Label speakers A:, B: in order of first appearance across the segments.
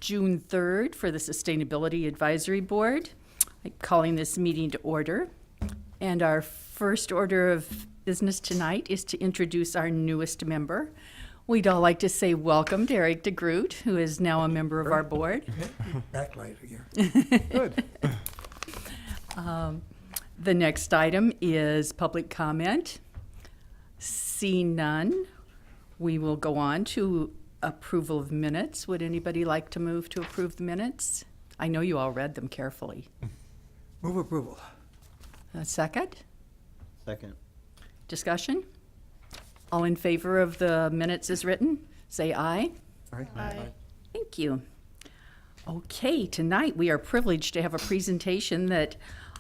A: June 3rd for the Sustainability Advisory Board. I'm calling this meeting to order. And our first order of business tonight is to introduce our newest member. We'd all like to say welcome to Eric DeGroot, who is now a member of our board.
B: Backlight here.
C: Good.
A: The next item is public comment. Seeing none, we will go on to approval of minutes. Would anybody like to move to approve the minutes? I know you all read them carefully.
B: Move approval.
A: A second?
D: Second.
A: Discussion? All in favor of the minutes as written, say aye.
C: Aye.
A: Thank you. Okay, tonight we are privileged to have a presentation that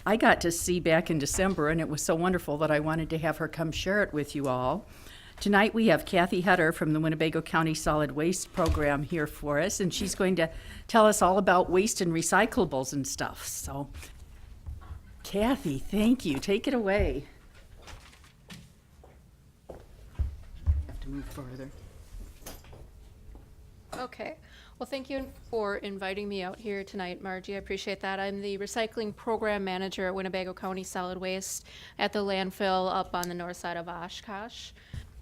A: I got to see back in December, and it was so wonderful that I wanted to have her come share it with you all. Tonight we have Kathy Hutter from the Winnebago County Solid Waste Program here for us, and she's going to tell us all about waste and recyclables and stuff. So, Kathy, thank you. Take it away. Have to move further.
E: Okay. Well, thank you for inviting me out here tonight, Margie. I appreciate that. I'm the Recycling Program Manager at Winnebago County Solid Waste at the landfill up on the north side of Oshkosh.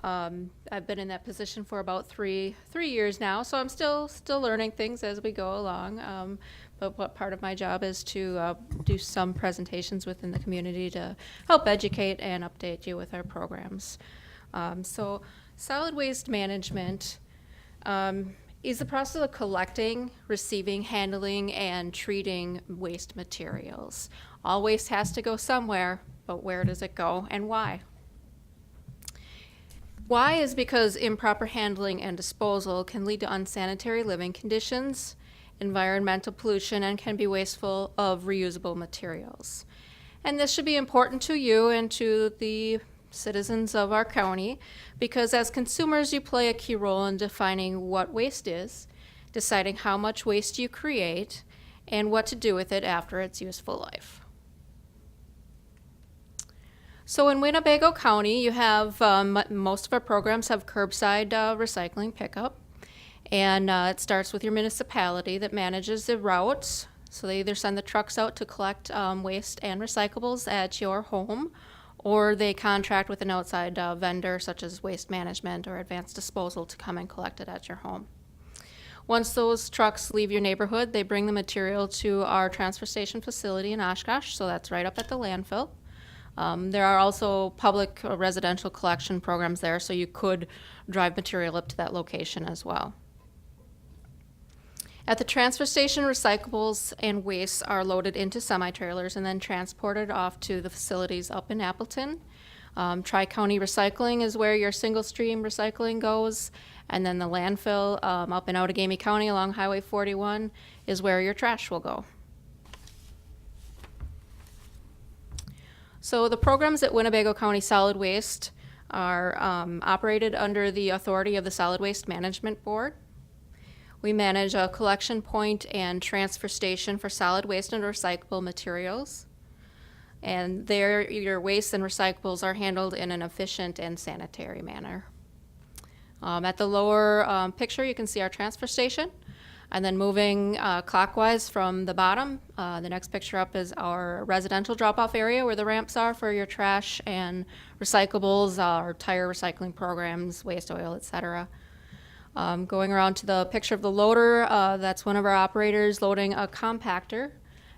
E: I've been in that position for about three years now, so I'm still learning things as we go along. But what part of my job is to do some presentations within the community to help educate and update you with our programs. So solid waste management is the process of collecting, receiving, handling, and treating waste materials. All waste has to go somewhere, but where does it go and why? Why is because improper handling and disposal can lead to unsanitary living conditions, environmental pollution, and can be wasteful of reusable materials. And this should be important to you and to the citizens of our county, because as consumers you play a key role in defining what waste is, deciding how much waste you create, and what to do with it after its useful life. So in Winnebago County, you have, most of our programs have curbside recycling pickup. And it starts with your municipality that manages the routes. So they either send the trucks out to collect waste and recyclables at your home, or they contract with an outside vendor such as Waste Management or Advanced Disposal to come and collect it at your home. Once those trucks leave your neighborhood, they bring the material to our transfer station facility in Oshkosh, so that's right up at the landfill. There are also public residential collection programs there, so you could drive material up to that location as well. At the transfer station, recyclables and wastes are loaded into semi-trailers and then transported off to the facilities up in Appleton. TriCounty Recycling is where your Singlestream recycling goes, and then the landfill up in Outagamie County along Highway 41 is where your trash will go. So the programs at Winnebago County Solid Waste are operated under the authority of the Solid Waste Management Board. We manage a collection point and transfer station for solid waste and recyclable materials. And there, your waste and recyclables are handled in an efficient and sanitary manner. At the lower picture, you can see our transfer station. And then moving clockwise from the bottom, the next picture up is our residential drop-off area where the ramps are for your trash and recyclables, our tire recycling programs, waste oil, etc. Going around to the picture of the loader, that's one of our operators loading a compactor,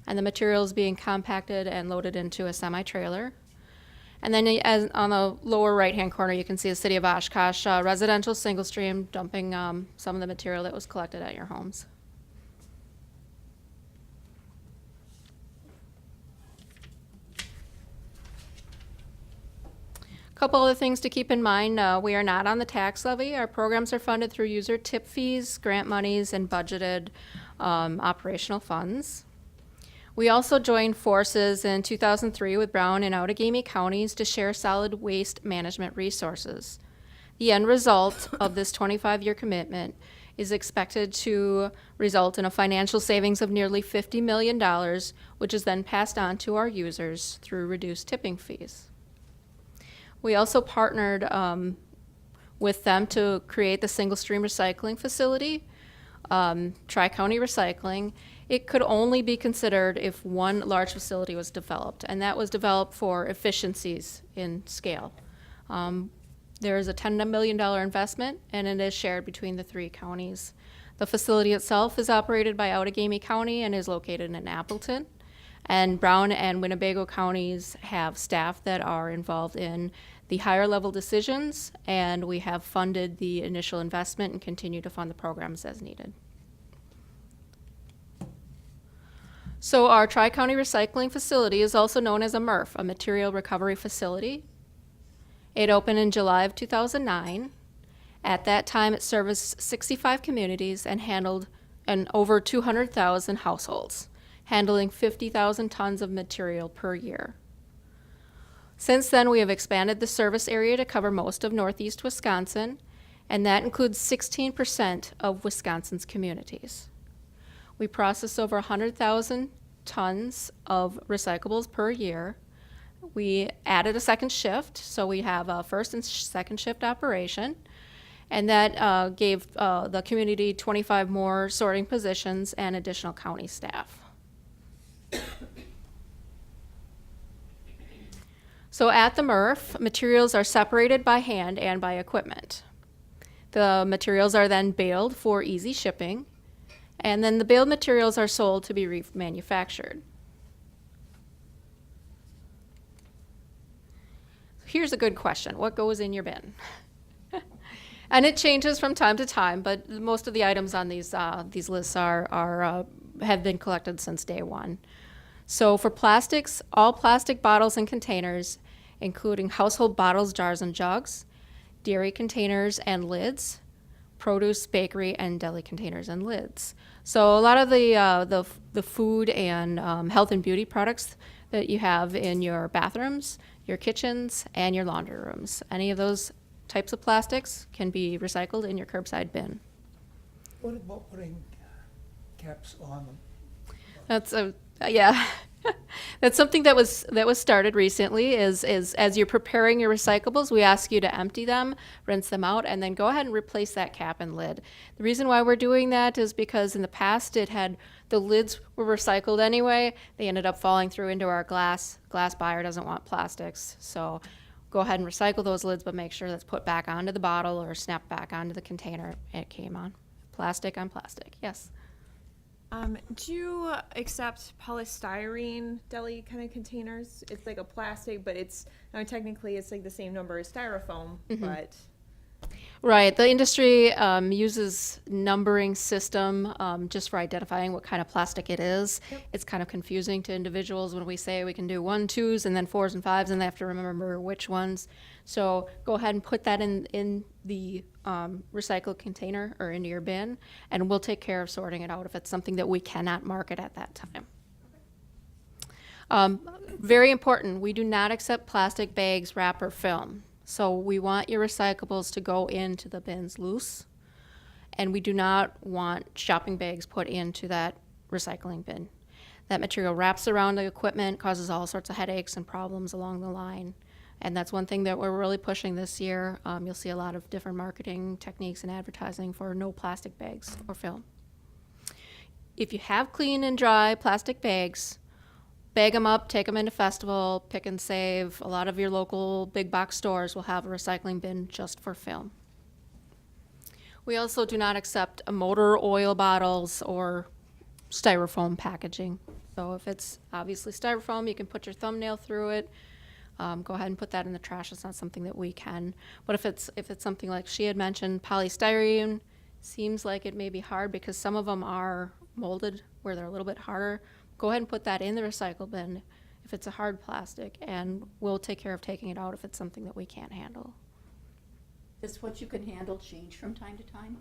E: and the materials being compacted and loaded into a semi-trailer. And then as on the lower right-hand corner, you can see the city of Oshkosh residential Singlestream dumping some of the material that was collected at your homes. A couple other things to keep in mind. We are not on the tax levy. Our programs are funded through user tip fees, grant monies, and budgeted operational funds. We also joined forces in 2003 with Brown and Outagamie counties to share solid waste management resources. The end result of this 25-year commitment is expected to result in a financial savings of nearly $50 million, which is then passed on to our users through reduced tipping fees. We also partnered with them to create the Singlestream recycling facility. TriCounty Recycling, it could only be considered if one large facility was developed, and that was developed for efficiencies in scale. There is a $10 million investment, and it is shared between the 3 counties. The facility itself is operated by Outagamie County and is located in Appleton. And Brown and Winnebago counties have staff that are involved in the higher level decisions, and we have funded the initial investment and continue to fund the programs as needed. So our Tri-County Recycling Facility is also known as a MRF, a Material Recovery Facility. It opened in July of 2009. At that time, it serviced 65 communities and handled over 200,000 households, handling 50,000 tons of material per year. Since then, we have expanded the service area to cover most of northeast Wisconsin, and that includes 16% of Wisconsin's communities. We process over 100,000 tons of recyclables per year. We added a second shift, so we have a first and second shift operation, and that gave the community 25 more sorting positions and additional county staff. So at the MRF, materials are separated by hand and by equipment. The materials are then baled for easy shipping, and then the baled materials are sold to be remanufactured. Here's a good question. What goes in your bin? And it changes from time to time, but most of the items on these lists have been collected since day one. So for plastics, all plastic bottles and containers, including household bottles, jars, and jugs, dairy containers and lids, produce, bakery, and deli containers and lids. So a lot of the food and health and beauty products that you have in your bathrooms, your kitchens, and your laundry rooms, any of those types of plastics can be recycled in your curbside bin.
B: What about putting caps on them?
E: That's yeah. That's something that was started recently. Is as you're preparing your recyclables, we ask you to empty them, rinse them out, and then go ahead and replace that cap and lid. The reason why we're doing that is because in the past the lids were recycled anyway. They ended up falling through into our glass. Glass buyer doesn't want plastics, so go ahead and recycle those lids, but make sure that's put back onto the bottle or snapped back onto the container it came on. Plastic on plastic. Yes.
C: Do you accept polystyrene deli kind of containers? It's like a plastic, but technically it's like the same number as styrofoam, but.
E: Right. The industry uses numbering system just for identifying what kind of plastic it is. Yep. It's kind of confusing to individuals when we say we can do 1, 2s, and then 4s and 5s, and they have to remember which ones. So go ahead and put that in the recycled container or into your bin, and we'll take care of sorting it out if it's something that we cannot market at that time. Very important, we do not accept plastic bags, wrap, or film. So we want your recyclables to go into the bins loose, and we do not want shopping bags put into that recycling bin. That material wraps around the equipment, causes all sorts of headaches and problems along the line. And that's one thing that we're really pushing this year. You'll see a lot of different marketing techniques and advertising for no plastic bags or film. If you have clean and dry plastic bags, bag them up, take them into festival, pick and save. A lot of your local big box stores will have a recycling bin just for film. We also do not accept motor oil bottles or styrofoam packaging. So if it's obviously styrofoam, you can put your thumbnail through it. Go ahead and put that in the trash. It's not something that we can. But if it's something like she had mentioned, polystyrene, seems like it may be hard because some of them are molded where they're a little bit harder. Go ahead and put that in the recycle bin if it's a hard plastic, and we'll take care of taking it out if it's something that we can't handle.
A: Does what you can handle change from time to time?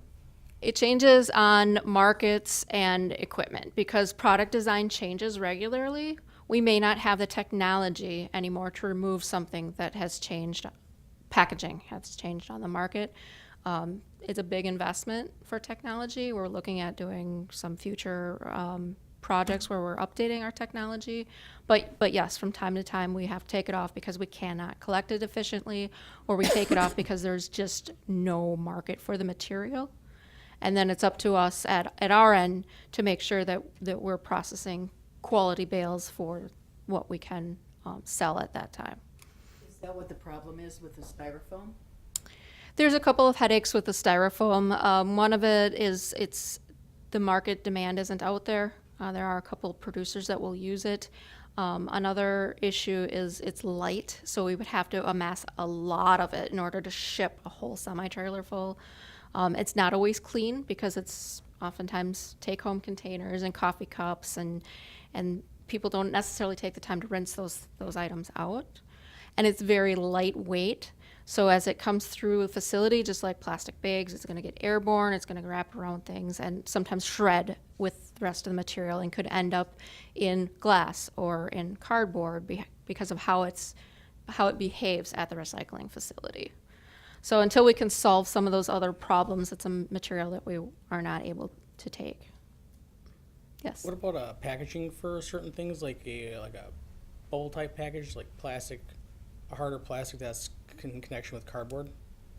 E: It changes on markets and equipment because product design changes regularly. We may not have the technology anymore to remove something that has changed. Packaging has changed on the market. It's a big investment for technology. We're looking at doing some future projects where we're updating our technology. But yes, from time to time we have to take it off because we cannot collect it efficiently, or we take it off because there's just no market for the material. And then it's up to us at our end to make sure that we're processing quality bales for what we can sell at that time.
A: Is that what the problem is with the styrofoam?
E: There's a couple of headaches with the styrofoam. One of it is the market demand isn't out there. There are a couple of producers that will use it. Another issue is it's light, so we would have to amass a lot of it in order to ship a whole semi-trailer full. It's not always clean because it's oftentimes take-home containers and coffee cups, and people don't necessarily take the time to rinse those items out. And it's very lightweight. So as it comes through a facility, just like plastic bags, it's going to get airborne, it's going to wrap around things, and sometimes shred with the rest of the material and could end up in glass or in cardboard because of how it behaves at the recycling facility. So until we can solve some of those other problems, it's a material that we are not able to take. Yes.
D: What about packaging for certain things, like a bowl type package, like plastic, a harder plastic that's in connection with cardboard,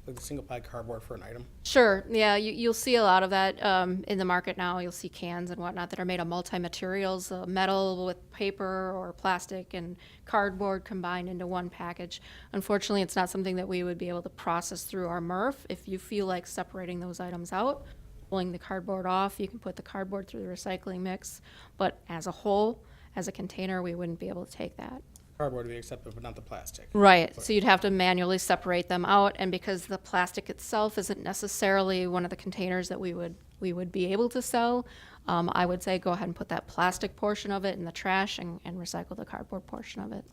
D: like the single ply cardboard for an item?
E: Sure. Yeah, you'll see a lot of that in the market now. You'll see cans and whatnot that are made of multi-materials, metal with paper or plastic and cardboard combined into one package. Unfortunately, it's not something that we would be able to process through our MRF. If you feel like separating those items out, pulling the cardboard off, you can put the cardboard through the recycling mix. But as a whole, as a container, we wouldn't be able to take that.
D: Cardboard would be accepted, but not the plastic.
E: Right, so you'd have to manually separate them out, and because the plastic itself isn't necessarily one of the containers that we would be able to sell, I would say go ahead and put that plastic portion of it in the trash and recycle the cardboard portion of it.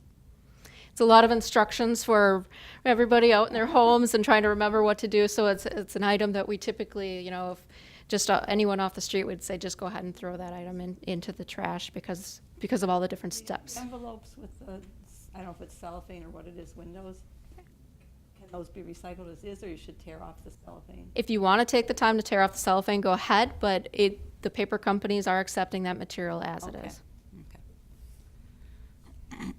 E: It's a lot of instructions for everybody out in their homes and trying to remember what to do, so it's an item that we typically, if just anyone off the street would say, just go ahead and throw that item into the trash because of all the different steps.
F: Envelopes with the, I don't know if it's cellophane or what it is, windows, can those be recycled as is, or you should tear off the cellophane?
E: If you want to take the time to tear off the cellophane, go ahead, but the paper companies are accepting that material as it
F: Okay.
E: is.
F: Okay.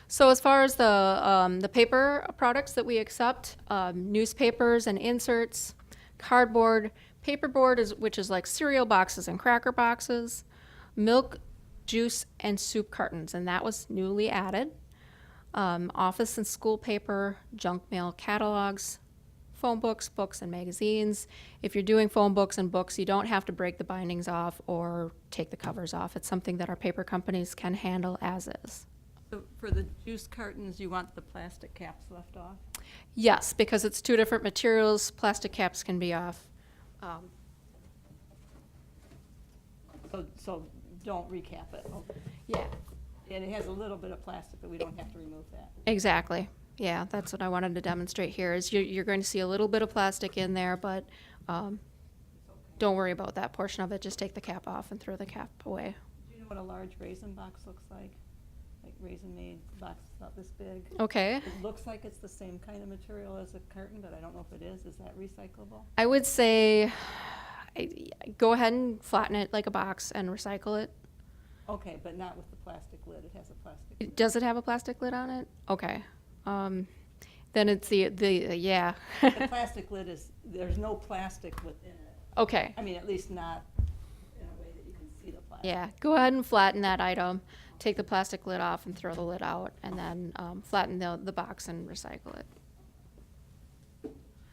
E: So as far as the paper products that we accept, newspapers and inserts, cardboard, paperboard, which is like cereal boxes and cracker boxes, milk, juice, and soup cartons, and that was newly added. Office and school paper, junk mail catalogs, phone books, books, and magazines. If you're doing phone books and books, you don't have to break the bindings off or take the covers off. It's something that our paper companies can handle as is.
F: So for the juice cartons, you want the plastic caps left off?
E: Yes, because it's two different materials, plastic caps can be off.
F: So don't recap it. Okay.
E: Yeah.
F: And it has a little bit of plastic, but we don't have to remove that.
E: Exactly. Yeah, that's what I wanted to demonstrate here, is you're going to see a little bit of plastic in there, but don't worry about that portion of it. Just take the cap off and throw the cap away.
F: Do you know what a large raisin box looks like? Like Raisin Made box about this big?
E: Okay.
F: It looks like it's the same kind of material as a carton, but I don't know if it is. Is that recyclable?
E: I would say go ahead and flatten it like a box and recycle it.
F: Okay, but not with the plastic lid. It has a plastic lid.
E: Does it have a plastic lid on it? Okay. Then it's yeah.
F: The plastic lid is, there's no plastic within it.
E: Okay.
F: I mean, at least not in a way that you can see the plastic.
E: Yeah, go ahead and flatten that item. Take the plastic lid off and throw the lid out, and then flatten the box and recycle it.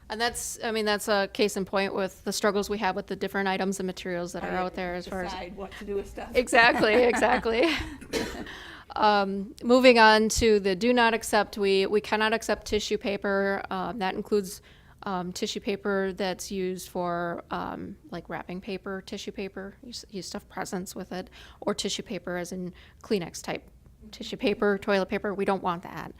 E: And that's a case in point with the struggles we have with the different items and materials that are out there as far as.
F: Decide what to do with stuff.
E: Exactly. Moving on to the do not accept, we cannot accept tissue paper. That includes tissue paper that's used for like wrapping paper, tissue paper. You stuff presents with it, or tissue paper as in Kleenex type tissue paper, toilet paper. We don't want that.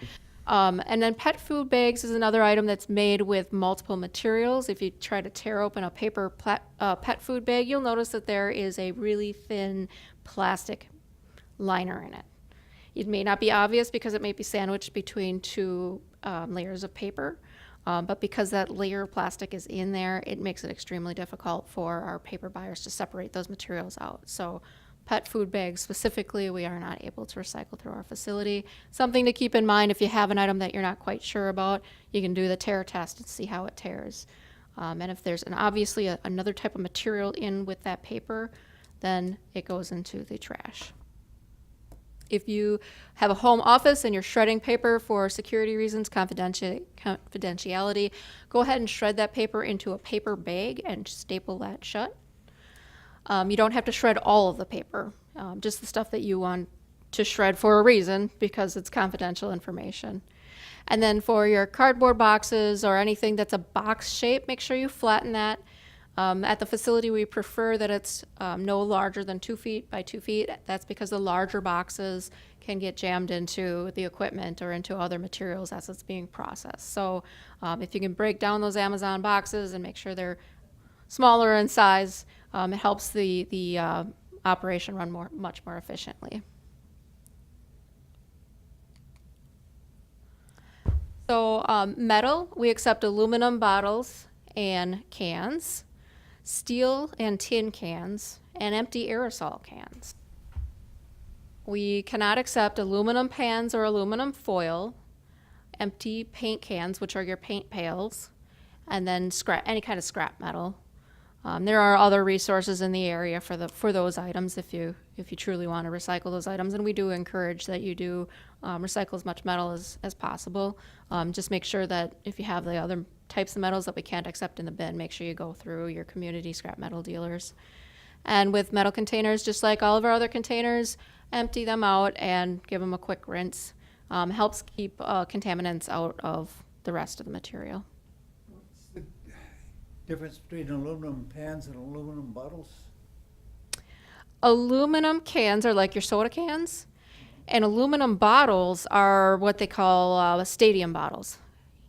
E: And then pet food bags is another item that's made with multiple materials. If you try to tear open a paper pet food bag, you'll notice that there is a really thin plastic liner in it. It may not be obvious because it may be sandwiched between two layers of paper, but because that layer of plastic is in there, it makes it extremely difficult for our paper buyers to separate those materials out. So pet food bags specifically, we are not able to recycle through our facility. Something to keep in mind, if you have an item that you're not quite sure about, you can do the tear test and see how it tears. And if there's obviously another type of material in with that paper, then it goes into the trash. If you have a home office and you're shredding paper for security reasons, confidentiality, go ahead and shred that paper into a paper bag and staple that shut. You don't have to shred all of the paper, just the stuff that you want to shred for a reason, because it's confidential information. And then for your cardboard boxes or anything that's a box shape, make sure you flatten that. At the facility, we prefer that it's no larger than 2 feet by 2 feet. That's because the larger boxes can get jammed into the equipment or into other materials as it's being processed. So if you can break down those Amazon boxes and make sure they're smaller in size, it helps the operation run much more efficiently. So metal, we accept aluminum bottles and cans, steel and tin cans, and empty aerosol cans. We cannot accept aluminum pans or aluminum foil, empty paint cans, which are your paint pails, and then any kind of scrap metal. There are other resources in the area for those items if you truly want to recycle those items, and we do encourage that you do recycle as much metal as possible. Just make sure that if you have the other types of metals that we can't accept in the bin, make sure you go through your community scrap metal dealers. And with metal containers, just like all of our other containers, empty them out and give them a quick rinse. Helps keep contaminants out of the rest of the material.
G: What's the difference between aluminum pans and aluminum bottles?
E: Aluminum cans are like your soda cans, and aluminum bottles are what they call stadium bottles.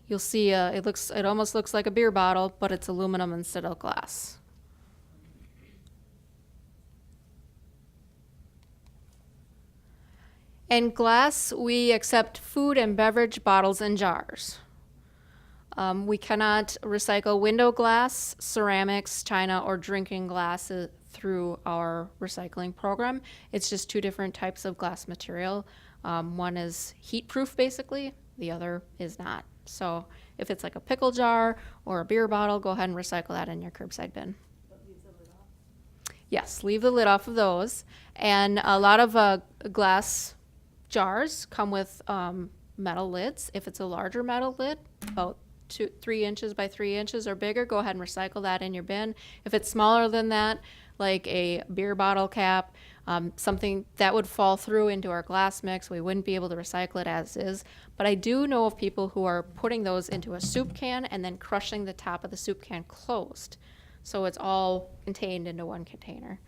E: You'll see it almost looks like a beer bottle, but it's aluminum instead of glass. And glass, we accept food and beverage bottles and jars. We cannot recycle window glass, ceramics, china, or drinking glass through our recycling program. It's just two different types of glass material. One is heat-proof, basically. The other is not. So if it's like a pickle jar or a beer bottle, go ahead and recycle that in your curbside bin. Yes, leave the lid off of those. And a lot of glass jars come with metal lids. If it's a larger metal lid, about 3 inches by 3 inches or bigger, go ahead and recycle that in your bin. If it's smaller than that, like a beer bottle cap, something that would fall through into our glass mix, we wouldn't be able to recycle it as is. But I do know of people who are putting those into a soup can and then crushing the top of the soup can closed. So it's all contained into one container.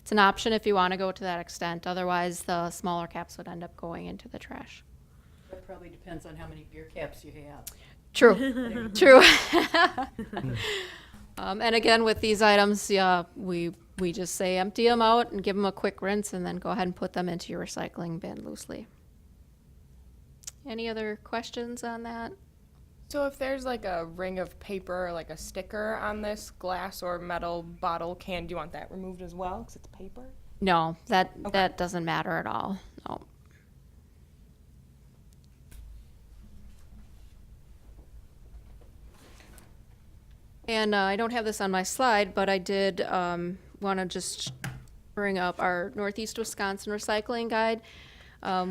E: It's an option if you want to go to that extent. Otherwise, the smaller caps would end up going into the trash.
A: That probably depends on how many beer caps you have.
E: True, true. And again, with these items, yeah, we just say empty them out and give them a quick rinse and then go ahead and put them into your recycling bin loosely. Any other questions on that?
H: So if there's like a ring of paper, like a sticker on this glass or metal bottle can, do you want that removed as well because it's paper?
E: No, that doesn't matter at all. No. And I don't have this on my slide, but I did want to just bring up our Northeast Wisconsin Recycling Guide.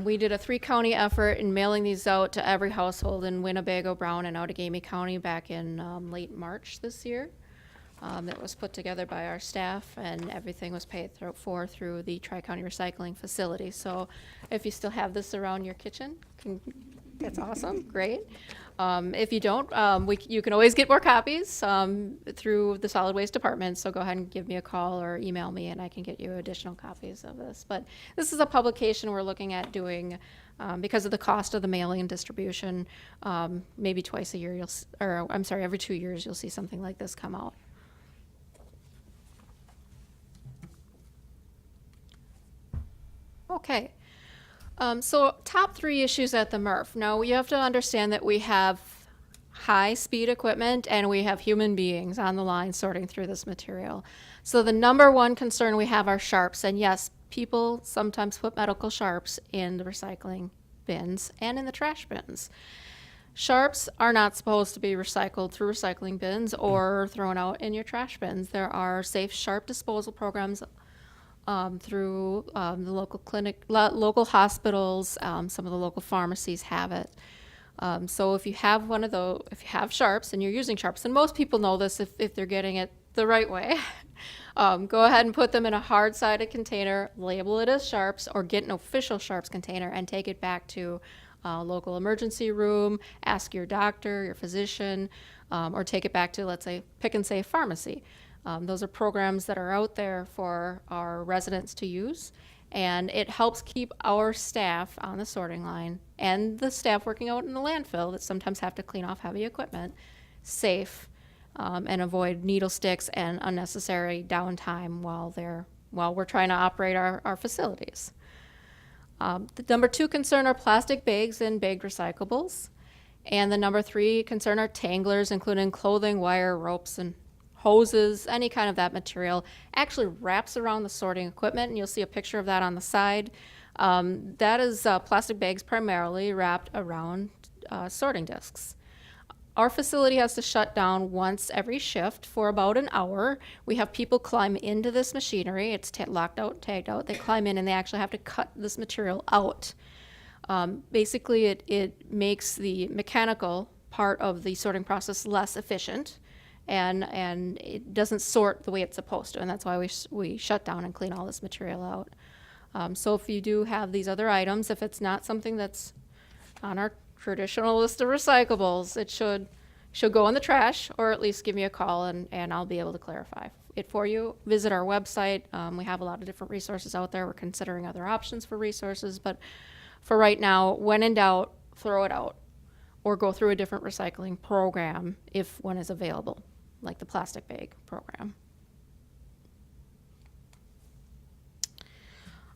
E: We did a 3-county effort in mailing these out to every household in Winnebago, Brown, and Outagamie County back in late March this year. It was put together by our staff, and everything was paid for through the TriCounty Recycling facility. So if you still have this around your kitchen, that's awesome, great. If you don't, you can always get more copies through the solid waste department, so go ahead and give me a call or email me and I can get you additional copies of this. But this is a publication we're looking at doing because of the cost of the mailing and distribution. Maybe twice a year, every 2 years you'll see something like this come out. Okay. So top 3 issues at the MRF. Now you have to understand that we have high-speed equipment and we have human beings on the line sorting through this material. So the number 1 concern we have are sharps, and yes, people sometimes put medical sharps in the recycling bins and in the trash bins. Sharps are not supposed to be recycled through recycling bins or thrown out in your trash bins. There are safe sharp disposal programs through the local clinic, local hospitals. Some of the local pharmacies have it. So if you have one of those, if you have sharps and you're using sharps, and most people know this if they're getting it the right way, go ahead and put them in a hard-sided container, label it as sharps, or get an official sharps container and take it back to a local emergency room, ask your doctor, your physician, or take it back to, let's say, Pick and Save Pharmacy. Those are programs that are out there for our residents to use, and it helps keep our staff on the sorting line and the staff working out in the landfill that sometimes have to clean off heavy equipment safe, and avoid needle sticks and unnecessary downtime while we're trying to operate our facilities. The number 2 concern are plastic bags and bagged recyclables. And the number 3 concern are tanglers, including clothing, wire, ropes, and hoses. Any kind of that material actually wraps around the sorting equipment, and you'll see a picture of that on the side. That is plastic bags primarily wrapped around sorting discs. Our facility has to shut down once every shift for about an hour. We have people climb into this machinery. It's locked out, tagged out. They climb in and they actually have to cut this material out. Basically, it makes the mechanical part of the sorting process less efficient, and it doesn't sort the way it's supposed to, and that's why we shut down and clean all this material out. So if you do have these other items, if it's not something that's on our traditional list of recyclables, it should go in the trash, or at least give me a call and I'll be able to clarify it for you. Visit our website. We have a lot of different resources out there. We're considering other options for resources, but for right now, when in doubt, throw it out or go through a different recycling program if one is available, like the plastic bag program.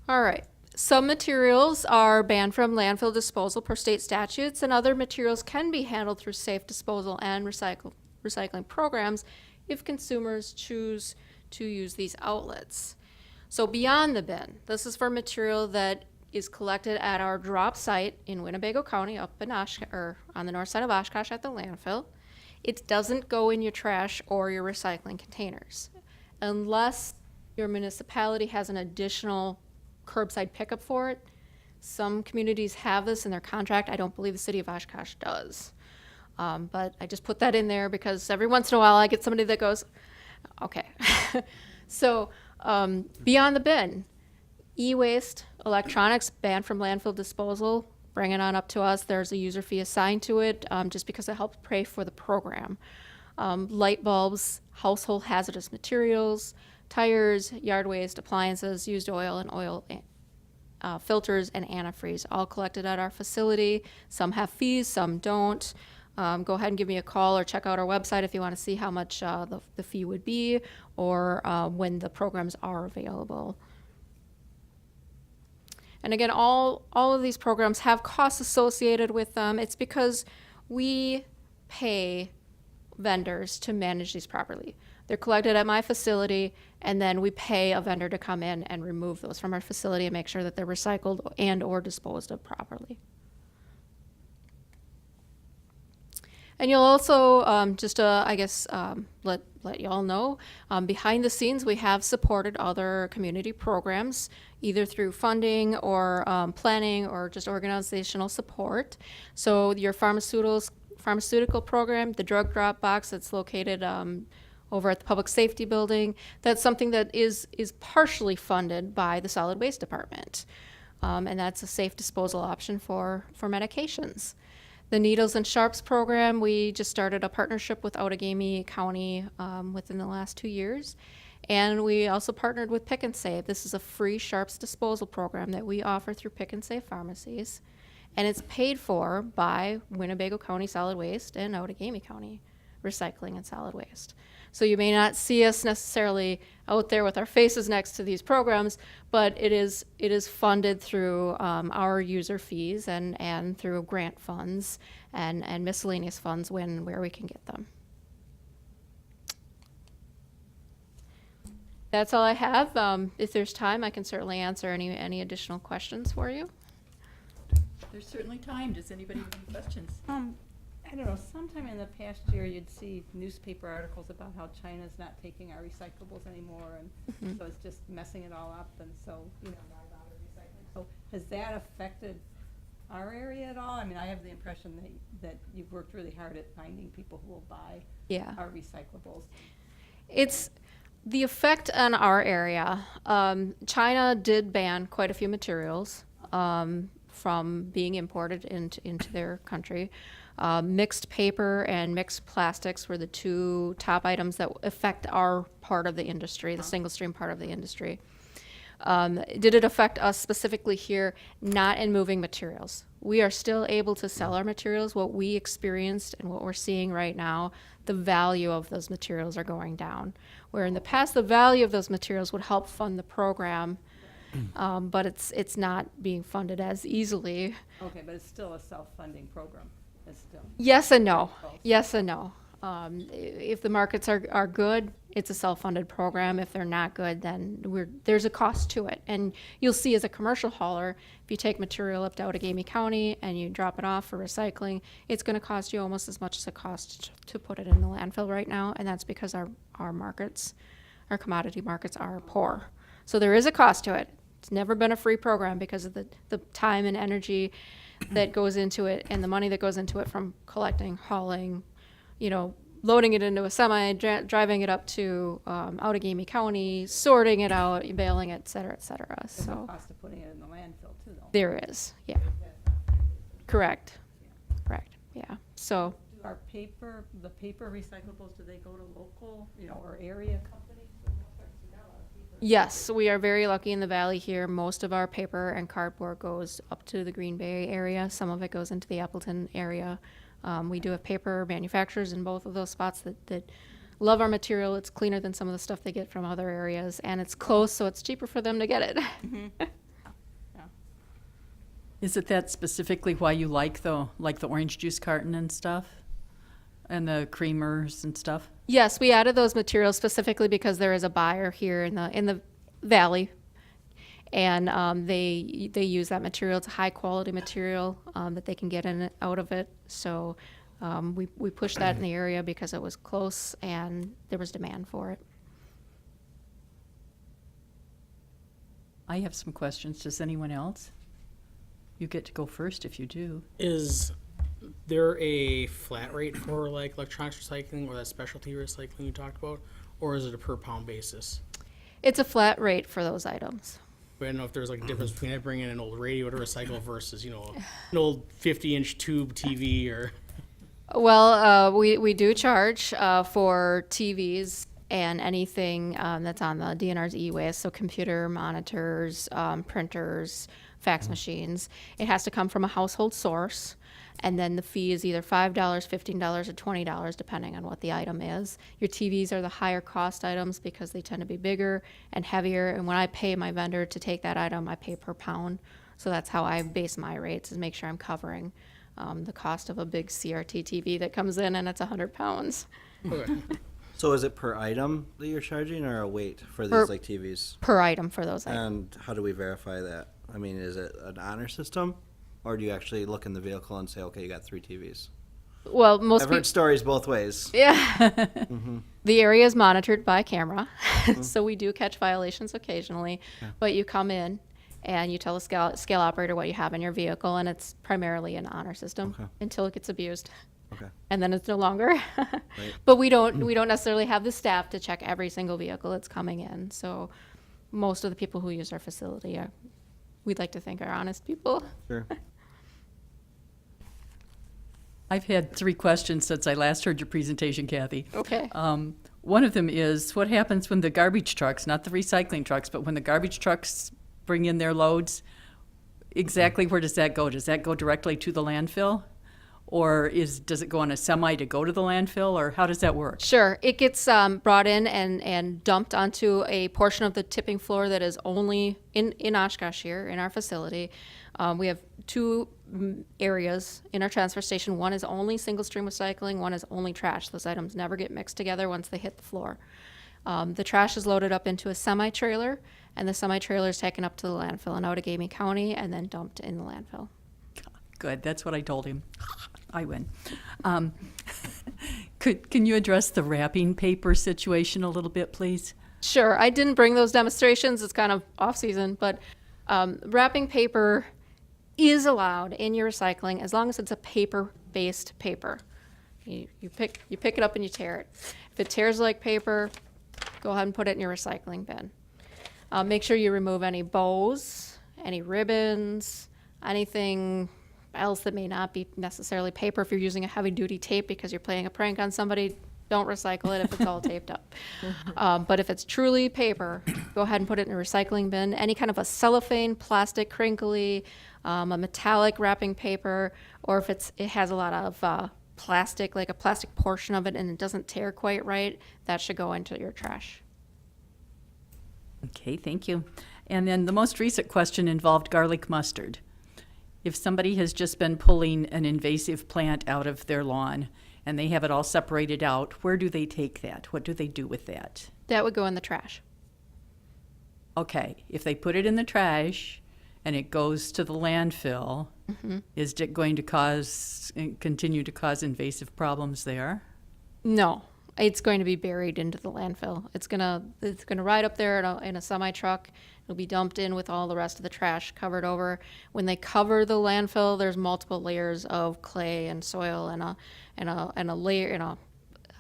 E: All right. Some materials are banned from landfill disposal per state statutes, and other materials can be handled through safe disposal and recycling programs if consumers choose to use these outlets. So beyond the bin, this is for material that is collected at our drop site in Winnebago County up in on the north side of Oshkosh at the landfill. It doesn't go in your trash or your recycling containers unless your municipality has an additional curbside pickup for it. Some communities have this in their contract. I don't believe the city of Oshkosh does. But I just put that in there because every once in a while I get somebody that goes, okay. So beyond the bin, e-waste, electronics banned from landfill disposal, bring it on up to us. There's a user fee assigned to it just because it helps pay for the program. Light bulbs, household hazardous materials, tires, yard waste, appliances, used oil, and oil filters and antifreeze, all collected at our facility. Some have fees, some don't. Go ahead and give me a call or check out our website if you want to see how much the fee would be or when the programs are available. And again, all of these programs have costs associated with them. It's because we pay vendors to manage these properly. They're collected at my facility, and then we pay a vendor to come in and remove those from our facility and make sure that they're recycled and or disposed of properly. And you'll also, let you all know, behind the scenes we have supported other community programs, either through funding or planning or just organizational support. So your pharmaceutical program, the drug drop box that's located over at the Public Safety Building, that's something that is partially funded by the Solid Waste Department. And that's a safe disposal option for medications. The Needles and Sharps program, we just started a partnership with Outagamie County within the last 2 years. And we also partnered with Pick and Save. This is a free Sharps disposal program that we offer through Pick and Save pharmacies. And it's paid for by Winnebago County Solid Waste and Outagamie County Recycling and Solid Waste. So you may not see us necessarily out there with our faces next to these programs, but it is funded through our user fees and through grant funds and miscellaneous funds where we can get them. That's all I have. If there's time, I can certainly answer any additional questions for you.
A: There's certainly time. Does anybody have any questions?
F: I don't know, sometime in the past year, you'd see newspaper articles about how China's not taking our recyclables anymore, and so it's just messing it all up, and so, you know, not a lot of recycling. So has that affected our area at all? I mean, I have the impression that you've worked really hard at finding people who will buy
E: Yeah.
F: our recyclables.
E: It's the effect on our area. China did ban quite a few materials from being imported into their country. Mixed paper and mixed plastics were the two top items that affect our part of the industry, the single stream part of the industry. Did it affect us specifically here? Not in moving materials. We are still able to sell our materials. What we experienced and what we're seeing right now, the value of those materials are going down. Where in the past, the value of those materials would help fund the program, but it's not being funded as easily.
F: Okay, but it's still a self-funding program. It's still.
E: Yes and no. Yes and no. If the markets are good, it's a self-funded program. If they're not good, then there's a cost to it. And you'll see as a commercial hauler, if you take material up to Outagamie County and you drop it off for recycling, it's going to cost you almost as much as it costs to put it in the landfill right now. And that's because our markets, our commodity markets are poor. So there is a cost to it. It's never been a free program because of the time and energy that goes into it and the money that goes into it from collecting, hauling, you know, loading it into a semi, driving it up to Outagamie County, sorting it out, baling it, et cetera, et cetera.
F: There's a
E: So
F: cost of putting it in the landfill too, though.
E: there is, yeah. Correct. Correct, yeah. So
F: Do the paper recyclables, do they go to local, you know, or area companies?
E: yes, we are very lucky in the valley here. Most of our paper and cardboard goes up to the Green Bay area. Some of it goes into the Appleton area. We do have paper manufacturers in both of those spots that love our material. It's cleaner than some of the stuff they get from other areas, and it's close, so it's cheaper for them to get it.
A: Is it that specifically why you like the orange juice carton and stuff? And the creamers and stuff?
E: Yes, we added those materials specifically because there is a buyer here in the valley, and they use that material. It's a high quality material that they can get in out of it. So we pushed that in the area because it was close and there was demand for it.
A: I have some questions. Does anyone else? You get to go first if you do.
D: Is there a flat rate for like electronics recycling or that specialty recycling you talked about, or is it a per pound basis?
E: It's a flat rate for those items.
D: But I don't know if there's like a difference between I bring in an old radio to recycle versus, you know, an old 50-inch tube TV or.
E: Well, we do charge for TVs and anything that's on the DNR's e-waste, so computer monitors, printers, fax machines. It has to come from a household source, and then the fee is either $5, $15, or $20, depending on what the item is. Your TVs are the higher cost items because they tend to be bigger and heavier, and when I pay my vendor to take that item, I pay per pound. So that's how I base my rates, is make sure I'm covering the cost of a big CRT TV that comes in and it's 100 pounds.
D: Okay.
I: So is it per item that you're charging or a weight for these
E: Per-
I: like TVs?
E: Per item for those items.
I: And how do we verify that? I mean, is it an honor system? Or do you actually look in the vehicle and say, okay, you got 3 TVs?
E: Well, most
I: I've
E: people.
I: heard stories both ways.
E: Yeah. The area is monitored by camera, so we do catch violations occasionally. But you come in and you tell the scale operator what you have in your vehicle, and it's primarily an honor system
I: Okay.
E: until it gets abused.
I: Okay.
E: And then it's no longer. But we don't necessarily have the staff to check every single vehicle that's coming in. So most of the people who use our facility we'd like to think are honest people.
I: Sure.
A: I've had 3 questions since I last heard your presentation, Kathy.
E: Okay.
A: One of them is, what happens when the garbage trucks, not the recycling trucks, but when the garbage trucks bring in their loads, exactly where does that go? Does that go directly to the landfill? Or does it go on a semi to go to the landfill, or how does that work?
E: Sure. It gets brought in and dumped onto a portion of the tipping floor that is only in Oshkosh here, in our facility. We have 2 areas in our transfer station. One is only single stream recycling, one is only trash. Those items never get mixed together once they hit the floor. The trash is loaded up into a semi-trailer, and the semi-trailer is taken up to the landfill in Outagamie County and then dumped in the landfill.
A: Good, that's what I told him. I win. Um, can you address the wrapping paper situation a little bit, please?
E: Sure, I didn't bring those demonstrations. It's kind of off season, but wrapping paper is allowed in your recycling as long as it's a paper-based paper. You pick it up and you tear it. If it tears like paper, go ahead and put it in your recycling bin. Make sure you remove any bows, any ribbons, anything else that may not be necessarily paper. If you're using a heavy-duty tape because you're playing a prank on somebody, don't recycle it if it's all taped up. But if it's truly paper, go ahead and put it in a recycling bin. Any kind of a cellophane, plastic, crinkly, a metallic wrapping paper, or if it has a lot of plastic, like a plastic portion of it, and it doesn't tear quite right, that should go into your trash.
A: Okay, thank you. And then the most recent question involved garlic mustard. If somebody has just been pulling an invasive plant out of their lawn and they have it all separated out, where do they take that? What do they do with that?
E: That would go in the trash.
A: Okay, if they put it in the trash and it goes to the landfill, is it going to continue to cause invasive problems there?
E: No, it's going to be buried into the landfill. It's gonna ride up there in a semi truck. It'll be dumped in with all the rest of the trash covered over. When they cover the landfill, there's multiple layers of clay and soil and a layer.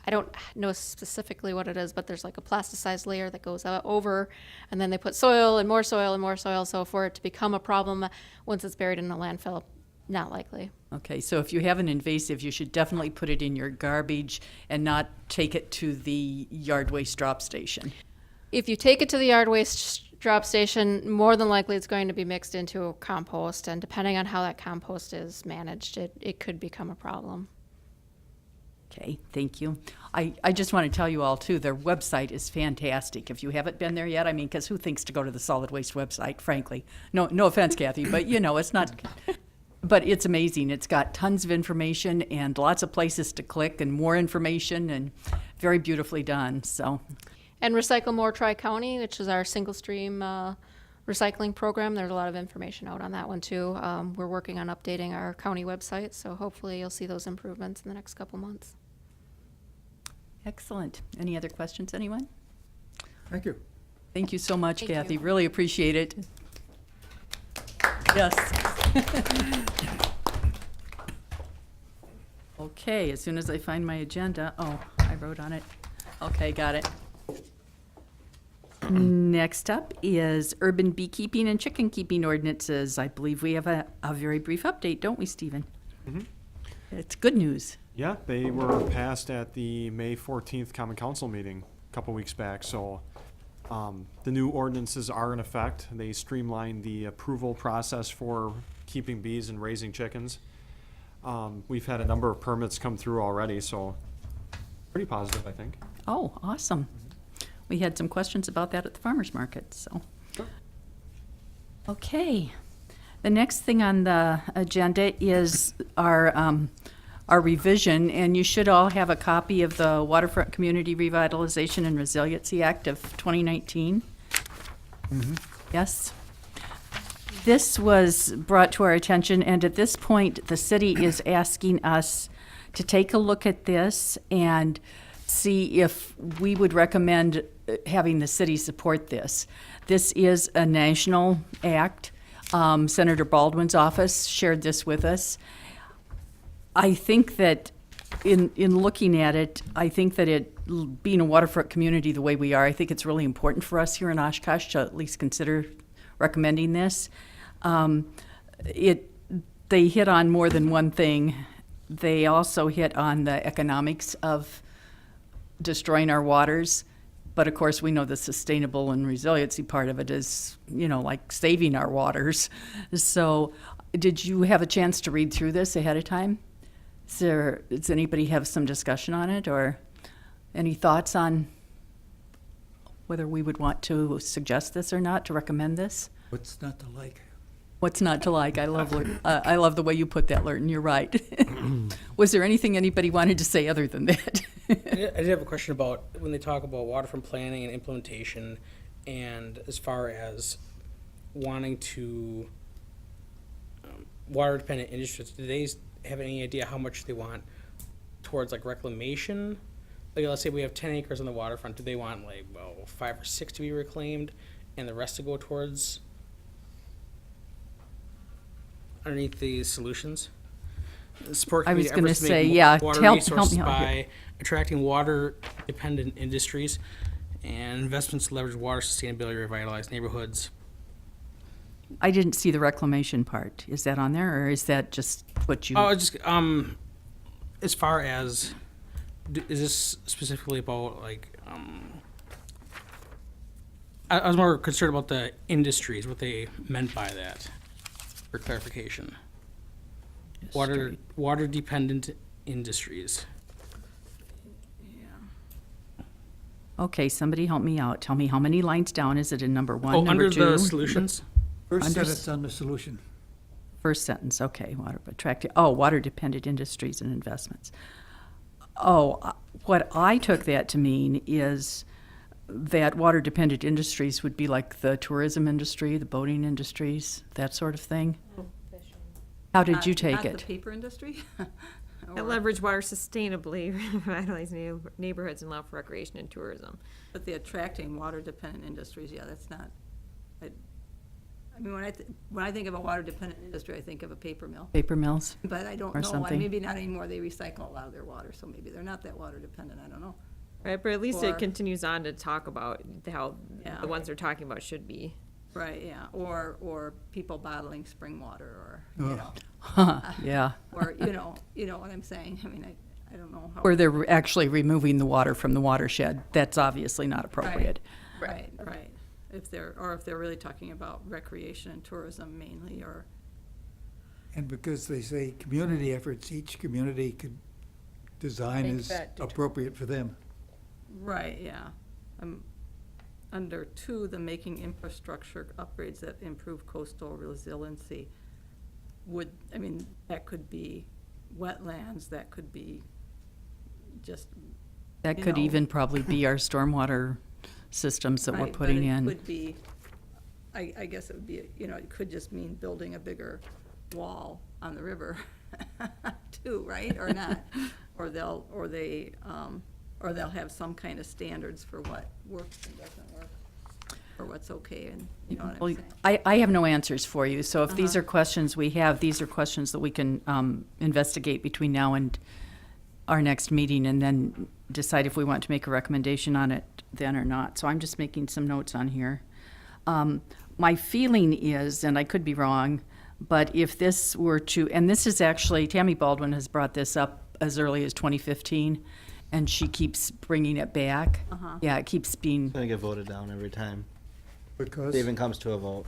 E: I don't know specifically what it is, but there's like a plasticized layer that goes over, and then they put soil and more soil and more soil. So for it to become a problem once it's buried in a landfill, not likely.
A: Okay, so if you have an invasive, you should definitely put it in your garbage and not take it to the yard waste drop station.
E: If you take it to the yard waste drop station, more than likely it's going to be mixed into a compost, and depending on how that compost is managed, it could become a problem.
A: Okay, thank you. I just want to tell you all, too, their website is fantastic. If you haven't been there yet, I mean, because who thinks to go to the solid waste website, frankly? No offense, Kathy, but, it's not... But it's amazing. It's got tons of information and lots of places to click and more information and very beautifully done, so...
E: And Recycle More TriCounty, which is our Singlestream recycling program. There's a lot of information out on that one, too. We're working on updating our county website, so hopefully you'll see those improvements in the next couple months.
A: Excellent. Any other questions, anyone?
G: Thank you.
A: Thank you so much,
E: Thank you.
A: Kathy. Really appreciate it. Yes. Okay, as soon as I find my agenda, I wrote on it. Okay, got it. Next up is urban beekeeping and chicken keeping ordinances. I believe we have a very brief update, don't we, Stephen? It's good news.
J: Yeah, they were passed at the May 14th Common Council meeting a couple weeks back. So the new ordinances are in effect. They streamlined the approval process for keeping bees and raising chickens. We've had a number of permits come through already, so pretty positive, I think.
A: Oh, awesome. We had some questions about that at the farmer's market, so.
J: Sure.
A: Okay. The next thing on the agenda is our revision, and you should all have a copy of the Waterfront Community Revitalization and Resiliency Act of 2019. Yes. This was brought to our attention, and at this point, the city is asking us to take a look at this and see if we would recommend having the city support this. This is a national act. Senator Baldwin's office shared this with us. I think that in looking at it, I think that it, being a waterfront community the way we are, I think it's really important for us here in Oshkosh to at least consider recommending this. They hit on more than one thing. They also hit on the economics of destroying our waters. But of course, we know the sustainable and resiliency part of it is, like saving our waters. So did you have a chance to read through this ahead of time? Does anybody have some discussion on it or any thoughts on whether we would want to suggest this or not, to recommend this?
G: What's not to like?
A: What's not to like? I love the way you put that, Lurton. You're right. Was there anything anybody wanted to say other than that?
D: I did have a question about when they talk about waterfront planning and implementation, and as far as wanting to water-dependent industries, do they have any idea how much they want towards like reclamation? Like, let's say we have 10 acres on the waterfront. Do they want like, well, 5 or 6 to be reclaimed and the rest to go towards underneath these solutions? Support
A: I was
D: community
A: gonna
D: efforts to
A: say,
D: make
A: yeah,
D: water
A: help me
D: resources
A: out here.
D: by attracting water-dependent industries and investments to leverage water sustainability, revitalize neighborhoods.
A: I didn't see the reclamation part. Is that on there, or is that just what you?
D: Oh, it's just as far as is this specifically about like I was more concerned about the industries, what they meant by that, for clarification. Water dependent industries.
A: Okay, somebody help me out. Tell me how many lines down is it in number one,
D: Oh,
A: number
D: under
A: two?
D: the solutions.
G: First
A: Under-
G: sentence on the solution.
A: First sentence, okay, water-dependent industries and investments. What I took that to mean is that water-dependent industries would be like the tourism industry, the boating industries, that sort of thing. How did you take
F: Not
A: it?
F: the paper industry?
C: I leverage water sustainably, revitalize neighborhoods, and allow for recreation and tourism.
F: But the attracting water-dependent industries, yeah, that's not, I mean, when I think of a water-dependent industry, I think of a paper mill.
A: Paper mills?
F: But I don't
A: Or
F: know,
A: something.
F: maybe not anymore, they recycle a lot of their water, so maybe they're not that water-dependent, I don't know.
C: Right, but at least
F: Or-
C: it continues on to talk about how
F: Yeah.
C: the ones they're talking about should be.
F: Right, yeah, or people bottling spring water, or,
A: Yeah.
F: or, you know what I'm saying, I mean, I don't know how.
A: Or they're actually removing the water from the watershed. That's obviously not appropriate.
F: Right. If they're really talking about recreation and tourism mainly, or,
G: And because they say community efforts, each community could design
H: Make
G: as
H: that
G: appropriate for them.
F: right, yeah. Under two, the making infrastructure upgrades that improve coastal resiliency that could be wetlands, that could be just.
A: That
F: you
A: could
F: know.
A: even probably be our stormwater systems that we're
F: Right, but
A: putting
F: it
A: in.
F: could be, I guess it would be, it could just mean building a bigger wall on the river too, right, or not? Or they'll have some kind of standards for what works and doesn't work, or what's okay, and you know what
A: Well,
F: I'm saying?
A: I have no answers for you, so if these
F: Uh-huh.
A: are questions we have, these are questions that we can investigate between now and our next meeting, and then decide if we want to make a recommendation on it then or not. So I'm just making some notes on here. My feeling is, and I could be wrong, but if this were to, and this is actually, Tammy Baldwin has brought this up as early as 2015, and she keeps bringing it back.
F: Uh-huh.
A: Yeah, it keeps being,
I: It's gonna get voted down every time.
G: Because,
I: It even comes to a vote.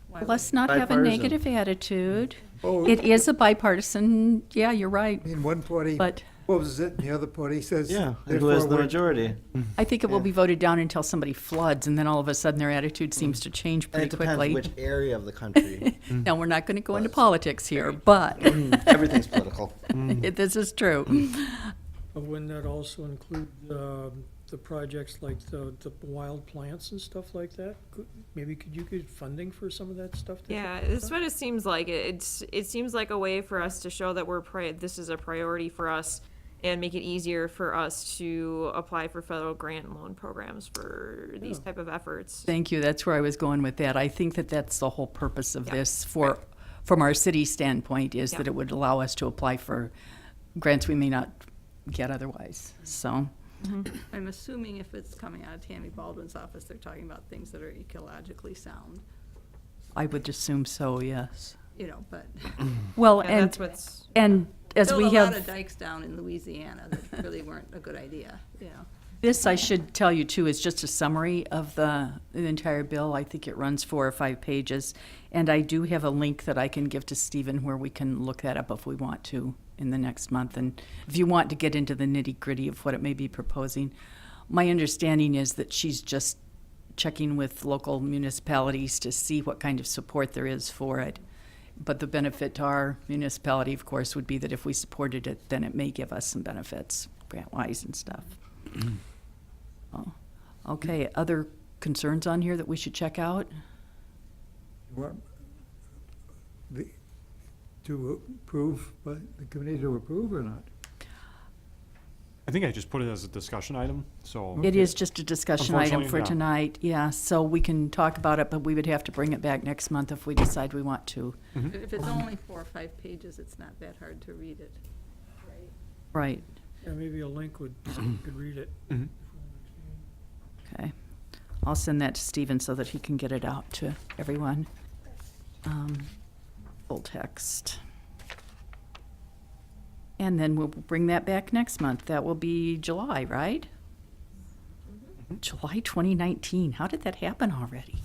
F: Why would-
A: let's not have a
I: Bipartisan.
A: negative attitude.
G: oh,
A: It is a bipartisan, yeah, you're right,
G: in one party
A: but
G: opposes it, and the other party says.
I: Yeah, and who has
G: therefore
I: the
G: we're-
I: majority?
A: I think it will
I: Yeah.
A: be voted down until somebody floods, and then all of a sudden their attitude seems to change
I: And
A: pretty
I: it depends
A: quickly.
I: which area of the country.
A: Now, we're not gonna go into
I: Floods.
A: politics here, but
I: Everything's political.
A: this is true.
B: Wouldn't that also include the projects like the wild plants and stuff like that? Maybe could you get funding for some of that stuff?
C: Yeah, that's what it seems like. It seems like a way for us to show that this is a priority for us, and make it easier for us to apply for federal grant and loan programs for these type of efforts.
A: Thank you, that's where I was going with that. I think that that's the whole purpose of
C: Yeah,
A: this from our city standpoint, is
C: Yeah.
A: that it would allow us to apply for grants we may not get otherwise, so.
F: I'm assuming if it's coming out of Tammy Baldwin's office, they're talking about things that are ecologically sound,
A: I would assume so, yes.
F: but.
A: Well,
C: Yeah,
A: and,
C: that's what's
A: and as we
F: Built a lot of
A: have,
F: dikes down in Louisiana that really weren't a good idea,
A: this, I should tell you too, is just a summary of the entire bill. I think it runs 4 or 5 pages. And I do have a link that I can give to Stephen where we can look that up if we want to in the next month. And if you want to get into the nitty-gritty of what it may be proposing, my understanding is that she's just checking with local municipalities to see what kind of support there is for it. But the benefit to our municipality, of course, would be that if we supported it, then it may give us some benefits, grant-wise and stuff. Oh, okay, other concerns on here that we should check out?
G: Well, to approve, but the committee to approve or not?
J: I think I just put it as a discussion item, so.
A: It is just a discussion item for
J: Unfortunately, yeah.
A: tonight, yeah, so we can talk about it, but we would have to bring it back next month if we decide we want to.
F: If it's only 4 or 5 pages, it's not that hard to read it.
A: Right,
B: Yeah, maybe a link would, could read it.
J: Mhm.
A: okay. I'll send that to Stephen so that he can get it out to everyone. Full text. And then we'll bring that back next month. That will be July, right? July 2019. How did that happen already?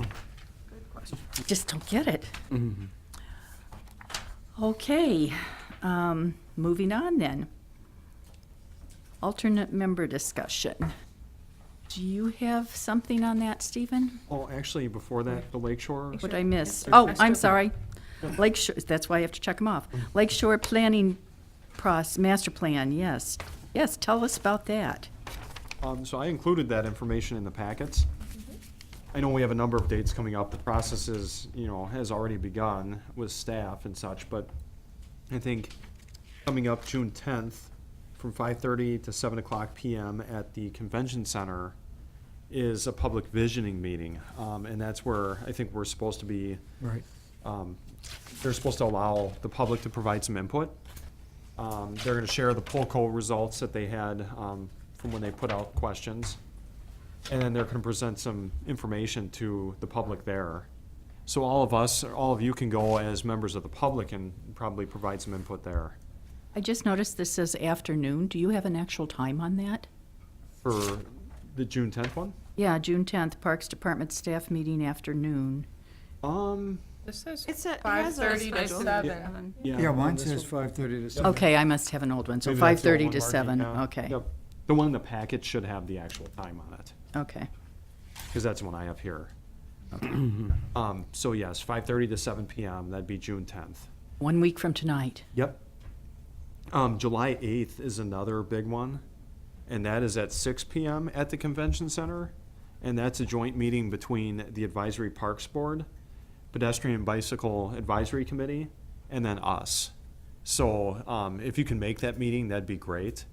A: Just don't get it. Okay, moving on then. Alternate member discussion. Do you have something on that, Stephen?
J: Oh, actually, before that, the Lake Shore.
A: What did I miss? Oh, I'm sorry. Lake Shore, that's why I have to check them off. Lake Shore Planning Master Plan, yes. Yes, tell us about that.
J: So I included that information in the packets. I know we have a number of dates coming up. The process is, has already begun with staff and such, but I think coming up June 10th from 5:30 to 7 o'clock PM at the Convention Center is a public visioning meeting. And that's where I think we're supposed to be,
G: Right.
J: they're supposed to allow the public to provide some input. They're gonna share the poll code results that they had, from when they put out questions. And then they're gonna present some information to the public there. So all of you can go as members of the public and probably provide some input there.
A: I just noticed this says afternoon. Do you have an actual time on that?
J: For the June 10th one?
A: Yeah, June 10th, Parks Department staff meeting afternoon.
H: This says
C: It's a, it has a
H: 5:30 to
C: schedule.
H: 7.
G: Yeah, mine
J: this
G: says
J: one.
G: 5:30 to 7.
A: Okay, I must have an old one, so
J: Maybe that's the
A: 5:30
J: one
A: to
J: marking
A: 7,
J: now.
A: okay,
J: Yep. The one in the packet should have the actual time on it,
A: okay.
J: because that's the one I have here. So yes, 5:30 to 7 PM, that'd be June 10th.
A: 1 week from tonight.
J: Yep. July 8th is another big one, and that is at 6 PM at the Convention Center. And that's a joint meeting between the Advisory Parks Board, Pedestrian and Bicycle Advisory Committee, and then us. So if you can make that meeting, that'd be great.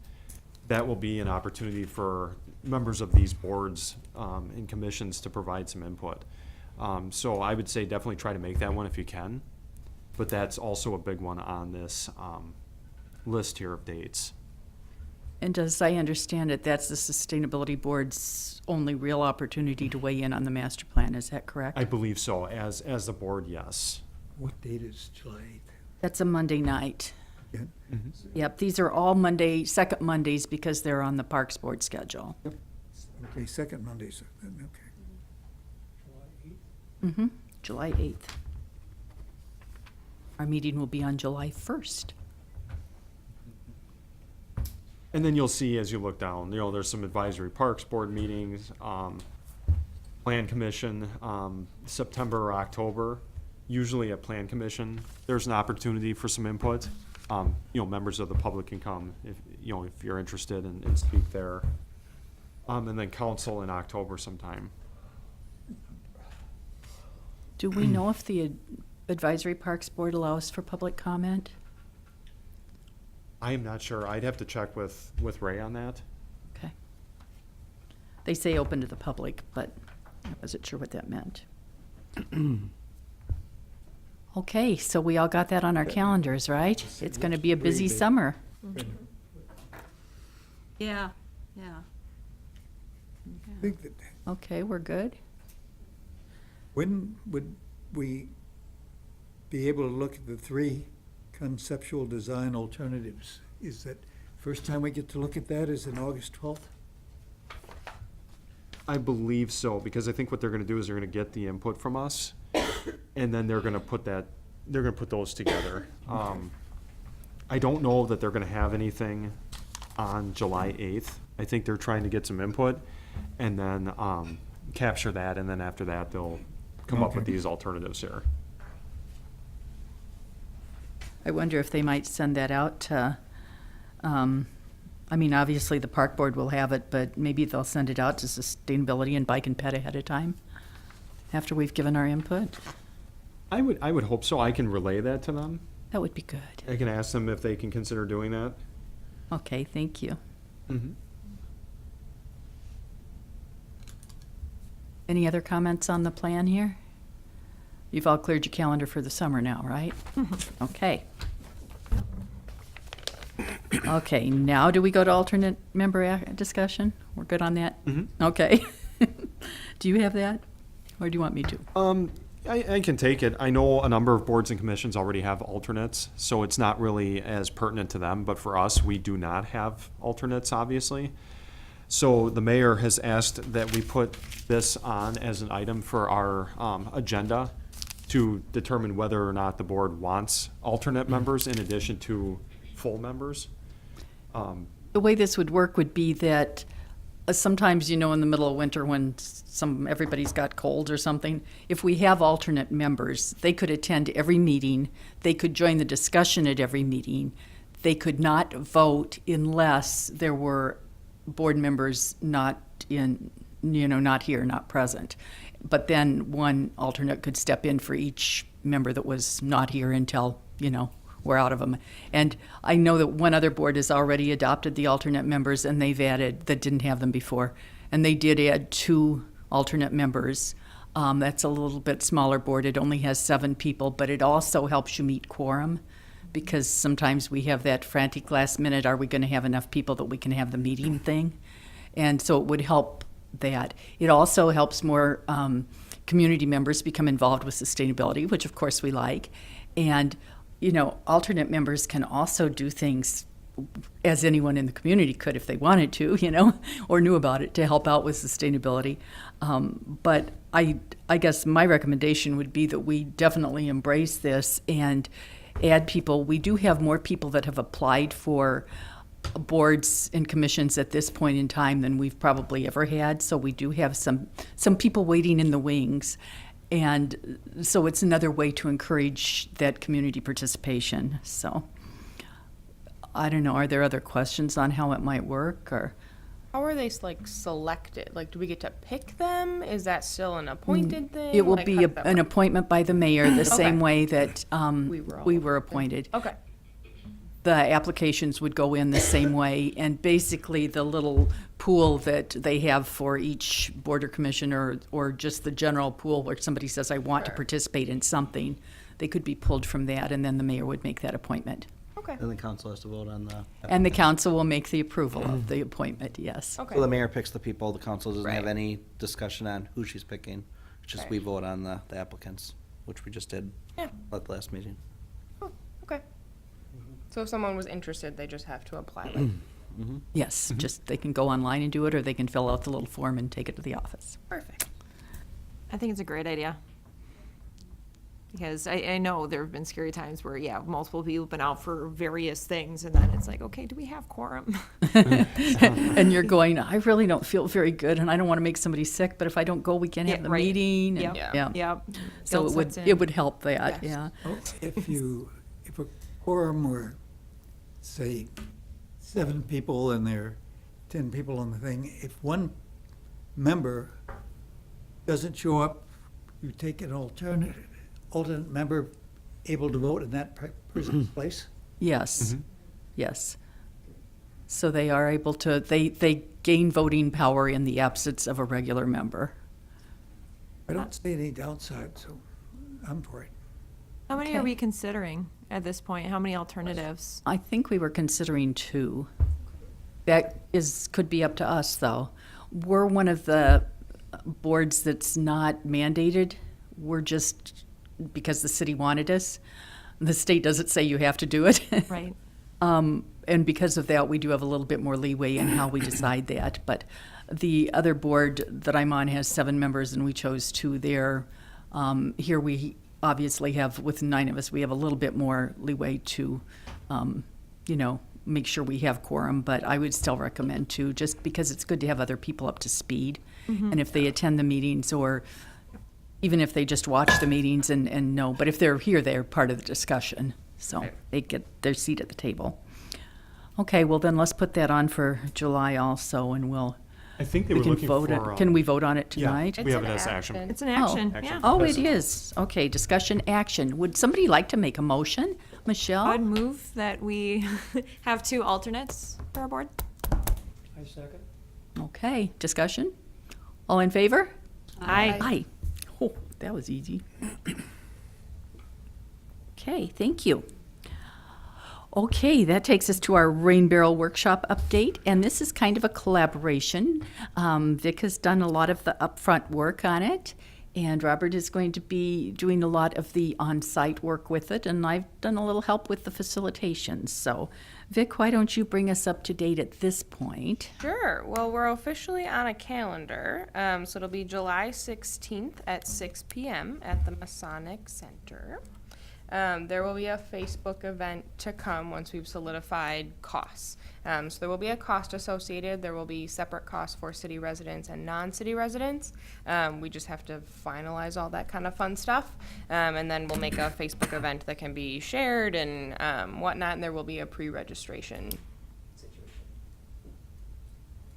J: That will be an opportunity for members of these boards and commissions to provide some input. So I would say definitely try to make that one if you can. But that's also a big one on this list here of dates.
A: And as I understand it, that's the Sustainability Board's only real opportunity to weigh in on the master plan, is that correct?
J: I believe so, as the board, yes.
G: What date is July 8th?
A: That's a Monday night.
G: Yeah.
A: Yep, these are all second Mondays because they're on the Parks Board schedule.
G: Okay, second Monday, so, okay.
A: Mm-hmm, July 8th. Our meeting will be on July 1st.
J: And then you'll see as you look down, there's some advisory parks board meetings, plan commission, September or October. Usually at plan commission, there's an opportunity for some input. Members of the public can come if you're interested and speak there. And then council in October sometime.
A: Do we know if the Advisory Parks Board allows for public comment?
J: I am not sure. I'd have to check with Ray on that.
A: Okay. They say open to the public, but I wasn't sure what that meant. Okay, so we all got that on our calendars, right? It's gonna be a busy summer.
F: Yeah, yeah.
G: I think that,
A: Okay, we're good?
G: when would we be able to look at the 3 conceptual design alternatives? Is that first time we get to look at that is in August 12th?
J: I believe so, because I think what they're gonna do is they're gonna get the input from us, and then they're gonna put those together. I don't know that they're gonna have anything on July 8th. I think they're trying to get some input, and then, capture that, and then after that, they'll come up with
G: Okay.
J: these alternatives here.
A: I wonder if they might send that out to, obviously the park board will have it, but maybe they'll send it out to Sustainability and Bike and Pet ahead of time, after we've given our input.
J: I would hope so. I can relay that to them.
A: That would be good.
J: I can ask them if they can consider doing that.
A: Okay, thank you.
J: Mm-hmm.
A: Any other comments on the plan here? You've all cleared your calendar for the summer now, right? Okay. Okay, now do we go to alternate member discussion? We're good on that?
J: Mm-hmm.
A: Okay. Do you have that? Or do you want me to?
J: I can take it. I know a number of boards and commissions already have alternates, so it's not really as pertinent to them, but for us, we do not have alternates, obviously. So the mayor has asked that we put this on as an item for our agenda to determine whether or not the board wants alternate members in addition to full members.
A: The way this would work would be that sometimes, in the middle of winter when everybody's got colds or something, if we have alternate members, they could attend every meeting, they could join the discussion at every meeting, they could not vote unless there were board members not here, not present. But then one alternate could step in for each member that was not here until, we're out of them. And I know that one other board has already adopted the alternate members, and they've added, that didn't have them before, and they did add 2 alternate members. That's a little bit smaller board. It only has 7 people, but it also helps you meet quorum, because sometimes we have that frantic last minute, are we going to have enough people that we can have the meeting thing? And so it would help that. It also helps more community members become involved with sustainability, which of course we like. And, alternate members can also do things as anyone in the community could if they wanted to, or knew about it, to help out with sustainability. But I guess my recommendation would be that we definitely embrace this and add people. We do have more people that have applied for boards and commissions at this point in time than we've probably ever had. So we do have some people waiting in the wings. And so it's another way to encourage that community participation. So I don't know, are there other questions on how it might work, or?
H: How are they selected? Like, do we get to pick them? Is that still an appointed thing?
A: It will
H: Like,
A: be
H: how does that
A: an
H: work?
A: appointment by the mayor, the same
H: Okay.
A: way that
H: We
A: we were appointed.
H: Okay.
A: The applications would go in the same way, and basically the little pool that they have for each board or commission, or just the general pool where somebody says, I want to
H: Sure.
A: participate in something, they could be pulled from that, and then the mayor would make that appointment.
H: Okay.
I: Then the council has to vote on the.
A: And the council will make the approval of the appointment, yes.
H: Okay.
I: So the mayor picks the people, the council doesn't have
H: Right.
I: any discussion on who she's picking. It's just
H: Okay.
I: we vote on the applicants, which we just did
H: Yeah.
I: at the last meeting.
H: Oh, okay. So if someone was interested, they just have to apply.
A: Yes, just, they can go online and do it, or they can fill out the little form and take it to the office.
H: Perfect.
C: I think it's a great idea. Because I know there have been scary times where, multiple people have been out for various things, and then it's like, okay, do we have quorum?
A: And you're going, I really don't feel very good, and I don't want to make somebody sick, but if I don't go, we can't have the
C: right.
A: meeting. and-
C: Yep.
H: Yeah.
C: Yep.
A: So
C: Guilt sets in.
A: it would help that,
H: Yes.
A: yeah.
G: Oh, if a quorum were, say, 7 people and there are 10 people on the thing, if one member doesn't show up, you take an alternate member able to vote in that person's place?
A: Yes, yes. So they are able to, they gain voting power in the absence of a regular member.
G: I don't see any downside, so I'm for it.
C: How many
A: Okay.
C: are we considering at this point? How many alternatives?
A: I think we were considering 2. That could be up to us, though. We're one of the boards that's not mandated. We're just, because the city wanted us. The state doesn't say you have to do it.
C: Right.
A: And because of that, we do have a little bit more leeway in how we decide that. But the other board that I'm on has 7 members, and we chose 2 there. Here we obviously have, with 9 of us, we have a little bit more leeway to, make sure we have quorum. But I would still recommend 2, just because it's good to have other people up to speed. And if they attend the meetings, or even if they just watch the meetings and know, but if they're here, they're part of the discussion. So they get their seat at the table. Okay, well then let's put that on for July also, and we'll
J: I think they
A: We
J: were
A: can
J: looking
A: vote,
J: for.
A: can we vote on it
J: Yeah.
A: tonight?
J: We have
H: It's
J: it
H: an
J: as action.
H: action.
C: It's an action,
J: Action.
C: yeah.
A: Oh,
J: Yes.
A: it is. Okay, discussion action. Would somebody like to make a motion? Michelle?
C: I'd move that we have 2 alternates for our board.
B: I second.
A: Okay, discussion? All in favor?
C: Aye.
A: Aye. Oh, that was easy. Okay, thank you. Okay, that takes us to our rain barrel workshop update, and this is kind of a collaboration. Vic has done a lot of the upfront work on it, and Robert is going to be doing a lot of the on-site work with it, and I've done a little help with the facilitation. So, Vic, why don't you bring us up to date at this point?
H: Sure. Well, we're officially on a calendar. So it'll be July 16th at 6 p.m. at the Masonic Center. There will be a Facebook event to come once we've solidified costs. So there will be a cost associated. There will be separate costs for city residents and non-city residents. We just have to finalize all that kind of fun stuff. And then we'll make a Facebook event that can be shared and whatnot. And there will be a pre-registration situation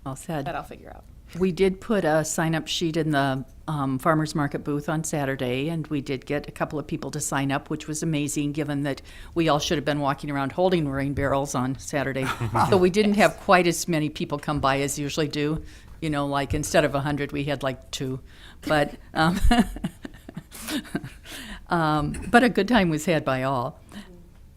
A: All said.
H: that I'll figure out.
A: We did put a sign-up sheet in the farmer's market booth on Saturday, and we did get a couple of people to sign up, which was amazing, given that we all should have been walking around holding rain barrels on Saturday. So we didn't have quite as many people come by as usually do. You know, like instead of 100, we had like 2. But, but a good time was had by all.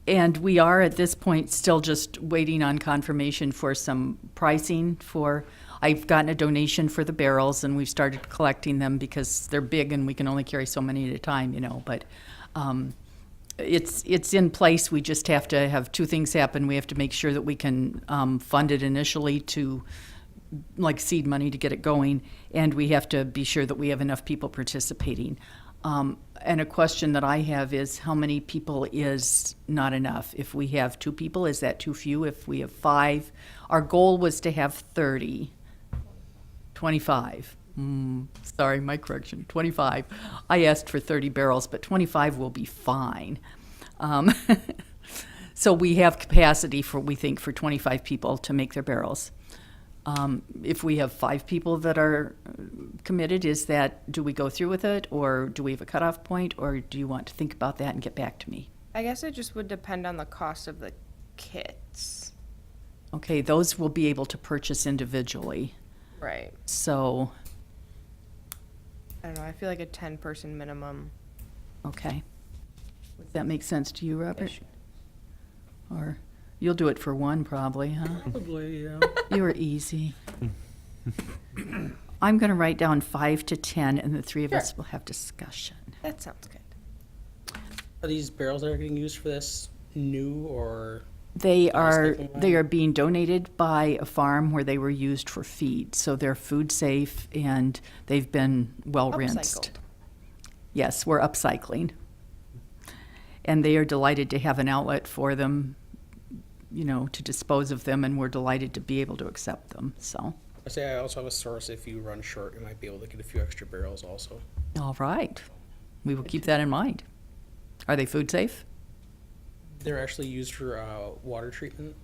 A: And we are at this point still just waiting on confirmation for some pricing for, I've gotten a donation for the barrels and we've started collecting them because they're big and we can only carry so many at a time, you know, but it's in place. We just have to have 2 things happen. We have to make sure that we can fund it initially to like seed money to get it going, and we have to be sure that we have enough people participating. And a question that I have is how many people is not enough? If we have 2 people, is that too few? If we have 5, our goal was to have 30. 25. Sorry, my correction, 25. I asked for 30 barrels, but 25 will be fine. So we have capacity for, we think, for 25 people to make their barrels. If we have 5 people that are committed, do we go through with it, or do we have a cutoff point, or do you want to think about that and get back to me?
H: I guess it just would depend on the cost of the kits.
A: Okay, those we'll be able to purchase individually.
H: Right.
A: So,
H: I don't know. I feel like a 10-person minimum.
A: okay. Does that make sense to you, Robert? Or you'll do it for 1 probably, huh?
B: Probably, yeah.
A: You were easy. I'm going to write down 5 to 10, and the 3 of us
H: Sure.
A: will have discussion.
H: That sounds good.
D: Are these barrels that are getting used for this new or?
A: They are
D: recycling
A: they
D: line?
A: are being donated by a farm where they were used for feed, so they're food safe and they've been well rinsed.
H: Upcycled.
A: Yes, we're upcycling, and they are delighted to have an outlet for them, you know, to dispose of them, and we're delighted to be able to accept them. So,
D: I say I also have a source. If you run short, you might be able to get a few extra barrels also.
A: all right, we will keep that in mind. Are they food safe?
D: They're actually used for water treatment.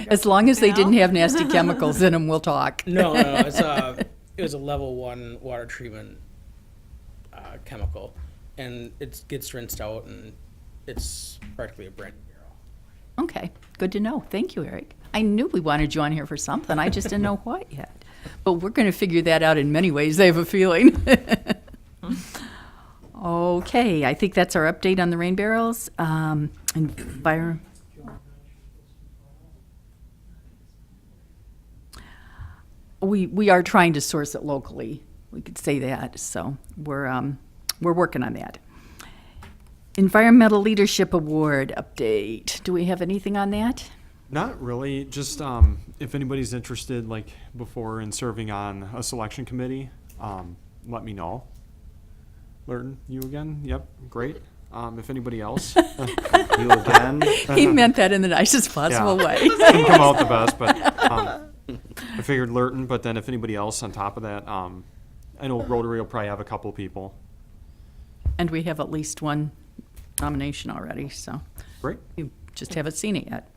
A: As long as they didn't have nasty chemicals in them, we'll talk.
D: No, it's it was a level 1 water treatment chemical, and it gets rinsed out, and it's practically a brand new barrel.
A: Okay, good to know. Thank you, Eric. I knew we wanted you on here for something. I just didn't know what yet. But we're going to figure that out in many ways, I have a feeling. Okay, I think that's our update on the rain barrels. We are trying to source it locally. We could say that, so we're working on that. Environmental Leadership Award update. Do we have anything on that?
J: Not really, just if anybody's interested, like before in serving on a selection committee, let me know. Lurton, you again? Yep, great. If anybody else,
I: You again?
A: He meant that in the nicest possible
J: Yeah.
A: way.
J: didn't come out the best, but I figured Lurton. But then if anybody else on top of that, I know Rotary will probably have a couple people.
A: And we have at least 1 nomination already, so
J: Great.
A: you just haven't seen it yet.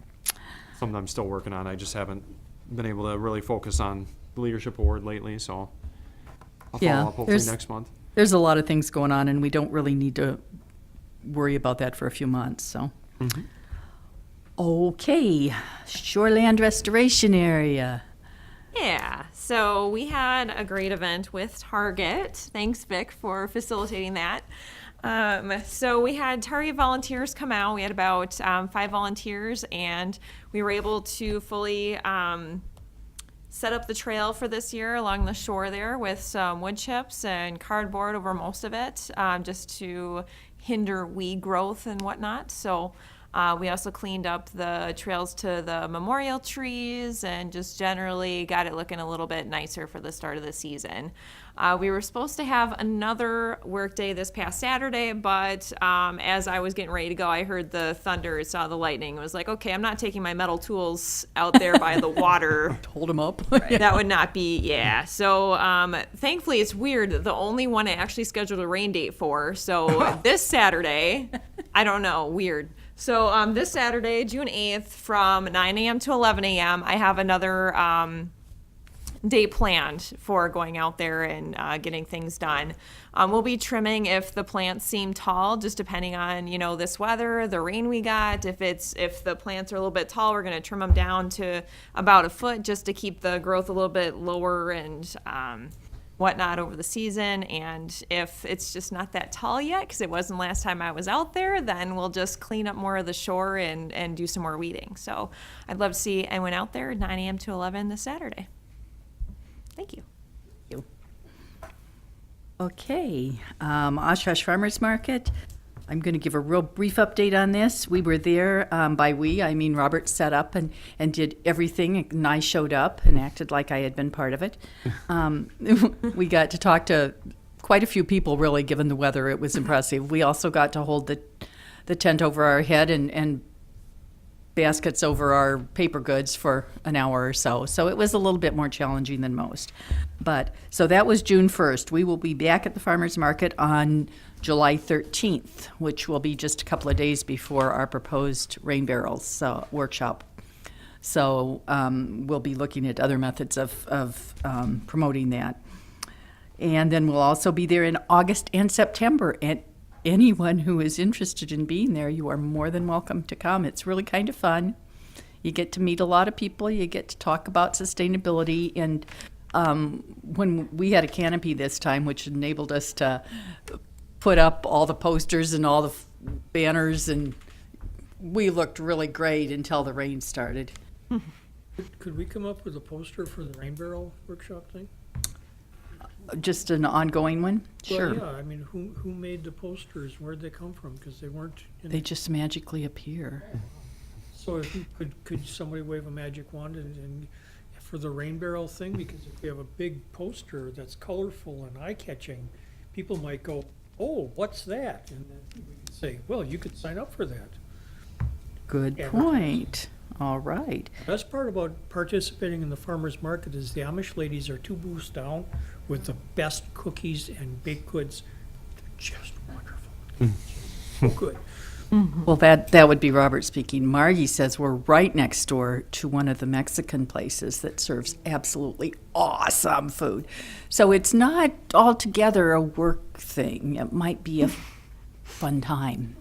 J: something I'm still working on. I just haven't been able to really focus on the leadership award lately, so I'll
A: Yeah,
J: follow up hopefully
A: there's-
J: next month.
A: There's a lot of things going on, and we don't really need to worry about that for a few months, so.
J: Mhm.
A: Okay, shoreland restoration area.
C: Yeah, so we had a great event with Target. Thanks, Vic, for facilitating that. So we had Target volunteers come out. We had about 5 volunteers, and we were able to fully set up the trail for this year along the shore there with some wood chips and cardboard over most of it, just to hinder weed growth and whatnot. So we also cleaned up the trails to the memorial trees and just generally got it looking a little bit nicer for the start of the season. We were supposed to have another work day this past Saturday, but as I was getting ready to go, I heard the thunder, saw the lightning. It was like, okay, I'm not taking my metal tools out there by the water.
A: Hold them up.
C: That would not be, yeah. So thankfully, it's weird. The only one I actually scheduled a rain date for. So this Saturday, I don't know, weird. So this Saturday, June 8th, from 9 a.m. to 11 a.m., I have another day planned for going out there and getting things done. We'll be trimming if the plants seem tall, just depending on, you know, this weather, the rain we got. If the plants are a little bit tall, we're going to trim them down to about a foot just to keep the growth a little bit lower and whatnot over the season. And if it's just not that tall yet, because it wasn't last time I was out there, then we'll just clean up more of the shore and do some more weeding. So I'd love to see anyone out there 9 a.m. to 11 this Saturday. Thank you.
A: Okay, Oshkosh Farmers Market. I'm going to give a real brief update on this. We were there, by we, I mean Robert set up and did everything, and I showed up and acted like I had been part of it. We got to talk to quite a few people, really, given the weather. It was impressive. We also got to hold the tent over our head and baskets over our paper goods for an hour or so. So it was a little bit more challenging than most. But, so that was June 1st. We will be back at the farmers market on July 13th, which will be just a couple of days before our proposed rain barrels workshop. So we'll be looking at other methods of promoting that. And then we'll also be there in August and September. And anyone who is interested in being there, you are more than welcome to come. It's really kind of fun. You get to meet a lot of people. You get to talk about sustainability. And when we had a canopy this time, which enabled us to put up all the posters and all the banners, and we looked really great until the rain started.
B: Could we come up with a poster for the rain barrel workshop thing?
A: Just an ongoing one? Sure.
B: Well, yeah, I mean, who made the posters? Where'd they come from? Because they weren't in.
A: They just magically appear.
B: So if you could somebody wave a magic wand and for the rain barrel thing? Because if we have a big poster that's colorful and eye-catching, people might go, oh, what's that? And then we could say, well, you could sign up for that.
A: Good
B: Advertise.
A: point. All right.
B: Best part about participating in the farmer's market is the Amish ladies are 2 booths down with the best cookies and baked goods. They're just wonderful. So good.
A: Well, that would be Robert speaking. Margie says we're right next door to one of the Mexican places that serves absolutely awesome food. So it's not altogether a work thing. It might be a fun time.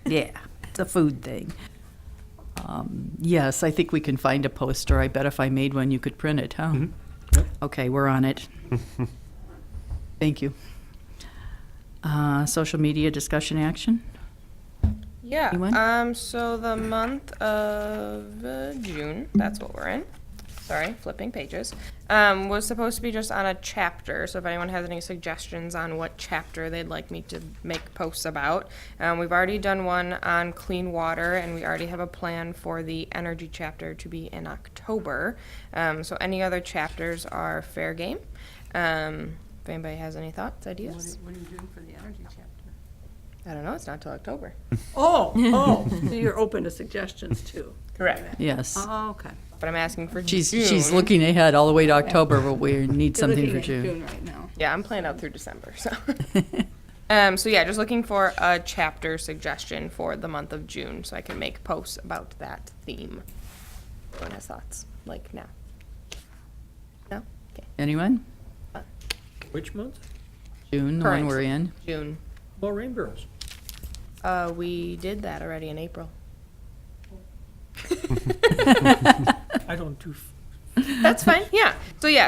A: Yeah, it's a food thing. Yes, I think we can find a poster. I bet if I made one, you could print it, huh? Okay, we're on it. Thank you. Social media discussion action?
H: Yeah,
A: Anyone?
H: so the month of June, that's what we're in. Sorry, flipping pages. Was supposed to be just on a chapter, so if anyone has any suggestions on what chapter they'd like me to make posts about. We've already done one on clean water, and we already have a plan for the energy chapter to be in October. So any other chapters are fair game. If anybody has any thoughts, ideas?
F: What are you doing for the energy chapter?
H: I don't know, it's not till October.
F: Oh, so you're open to suggestions too?
H: Correct.
A: Yes.
F: Oh, okay.
H: But I'm asking for
A: She's
H: June.
A: looking ahead all the way to October, but we need
F: You're
A: something
F: looking
A: for
F: at
A: June.
F: right now.
H: Yeah, I'm planning out through December, so. So yeah, just looking for a chapter suggestion for the month of June, so I can make posts about that theme. Everyone has thoughts, like now. No? Okay.
A: Anyone?
B: Which month?
A: June, the one
H: Current.
A: we're in.
H: June.
B: About rain barrels.
H: We did that already in April.
B: I don't do,
H: That's fine, yeah.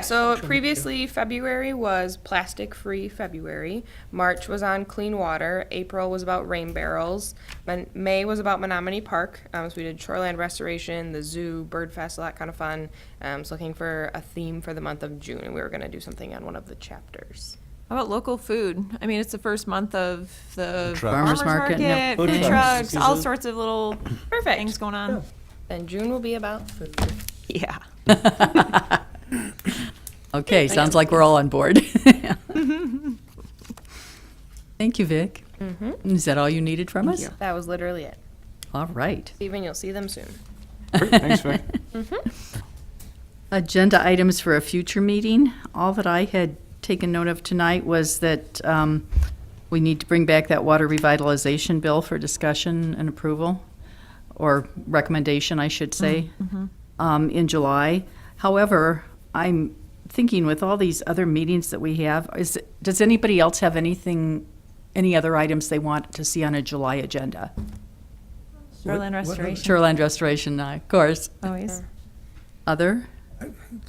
H: So previously February was plastic-free February. March was on clean water. April was about rain barrels. May was about Menominee Park. So we did shoreland restoration, the zoo, bird fest, all that kind of fun. So looking for a theme for the month of June, and we were gonna do something on one of the chapters.
C: How about local food? I mean, it's the first month of the
I: trucks.
C: farmer's
A: Farmers market,
C: market,
A: yep.
C: food
I: Food
C: trucks,
I: trucks.
C: all sorts of little
H: Perfect.
C: things going on.
H: Then June will be about food.
C: Yeah.
A: Okay, sounds like we're all on board. Thank you, Vic. Is that all you needed from us?
H: That was literally it.
A: All right.
H: Steven, you'll see them soon.
J: Great, thanks, Vic.
A: Agenda items for a future meeting. All that I had taken note of tonight was that we need to bring back that water revitalization bill for discussion and approval, or recommendation, I should say, in July. However, I'm thinking with all these other meetings that we have, does anybody else have any other items they want to see on a July agenda?
C: Shoreland
G: What-
C: restoration,
A: Shoreland restoration, of course.
C: always.
A: Other?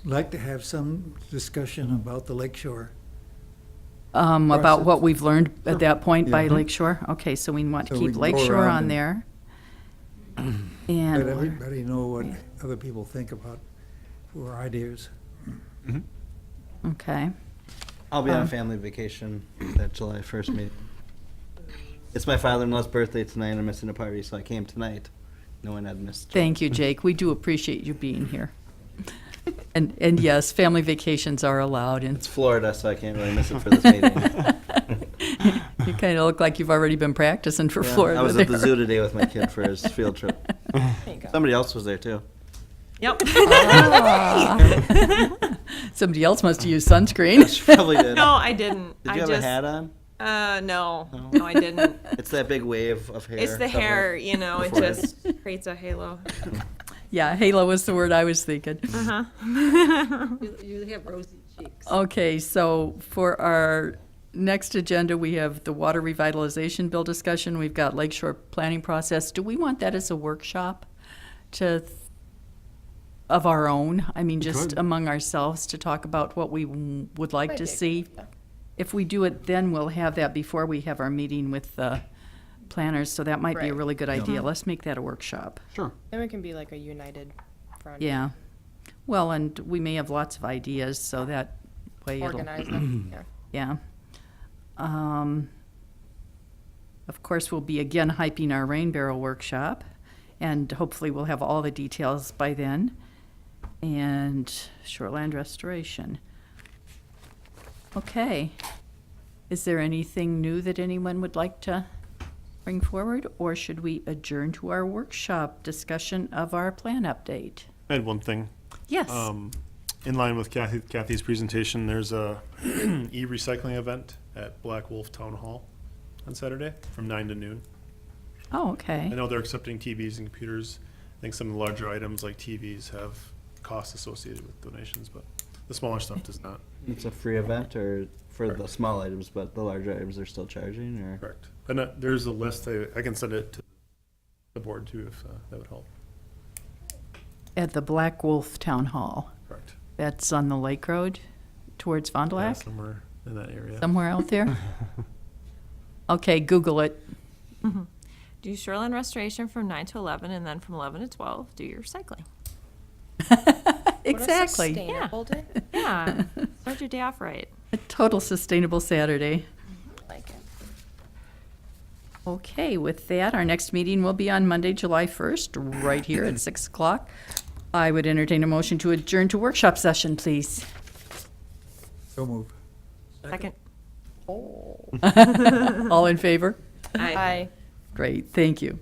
G: Like to have some discussion about the lake shore.
A: About
G: Process.
A: what we've learned at that point by
G: Yeah.
A: Lake Shore? Okay, so we want to
G: So we
A: keep
G: can
A: Lake
G: go
A: Shore
G: around
A: on
G: and-
A: there.
G: Let
A: And,
G: everybody know what other people think about for ideas.
A: okay,
I: I'll be on family vacation that July 1st meeting. It's my father-in-law's birthday tonight. I'm missing a party, so I came tonight, knowing I'd missed.
A: thank you, Jake. We do appreciate you being here. And yes, family vacations are allowed, and
I: It's Florida, so I can't really miss it for this meeting.
A: you kind of look like you've already been practicing for
I: Yeah,
A: Florida
I: I was at the
A: there.
I: zoo today with my kid for his field trip.
H: There you go.
I: Somebody else was there too.
C: Yep.
A: Somebody else must have used sunscreen.
I: She probably did.
C: No, I didn't.
I: Did
C: I
I: you have
C: just,
I: a hat on?
C: No,
I: No.
C: no, I didn't.
I: It's that big wave of hair.
C: It's the
I: covering-
C: hair, you know, it
I: forehead.
C: just creates a halo.
A: Yeah, halo was the word I was thinking.
F: You have rosy cheeks.
A: Okay, so for our next agenda, we have the water revitalization bill discussion. We've got Lakeshore planning process. Do we want that as a workshop of our own? I mean, just
J: could.
A: among ourselves to talk about what we would like
H: Might
A: to
H: be a good
A: see?
H: idea.
A: If we do it, then we'll have that before we have our meeting with the planners, so that might be a
H: Right.
A: really good idea. Let's make that a workshop.
J: Sure.
H: Then we can be like a united front.
A: Yeah. Well, and we may have lots of ideas, so that way it'll.
H: Organize them, yeah.
A: Yeah. Of course, we'll be again hyping our rain barrel workshop, and hopefully we'll have all the details by then. And shoreland restoration. Okay. Is there anything new that anyone would like to bring forward, or should we adjourn to our workshop discussion of our plan update?
K: I had one thing.
A: Yes.
K: In line with Kathy's presentation, there's a e-recycling event at Black Wolf Town Hall on Saturday from 9 to noon.
A: Oh, okay.
K: I know they're accepting TVs and computers. I think some of the larger items like TVs have costs associated with donations, but the smaller stuff does not.
I: It's a free event or for the small items, but the larger items are still charging, or?
K: Correct. And there's a list. I can send it to the board too if that would help.
A: At the Black Wolf Town Hall.
K: Correct.
A: That's on the Lake Road towards Fond du
K: Yeah,
A: Lac?
K: somewhere in that area.
A: Somewhere out there? Okay, Google it.
C: Do shoreline restoration from 9 to 11, and then from 11 to 12, do your recycling.
A: Exactly.
H: What a sustainable day.
C: Yeah, start your day off right.
A: A total sustainable Saturday.
H: Like it.
A: Okay, with that, our next meeting will be on Monday, July 1st, right here at 6 o'clock. I would entertain a motion to adjourn to workshop session, please.
G: So move.
C: Second.
A: All in favor?
H: Bye.
A: Great, thank you.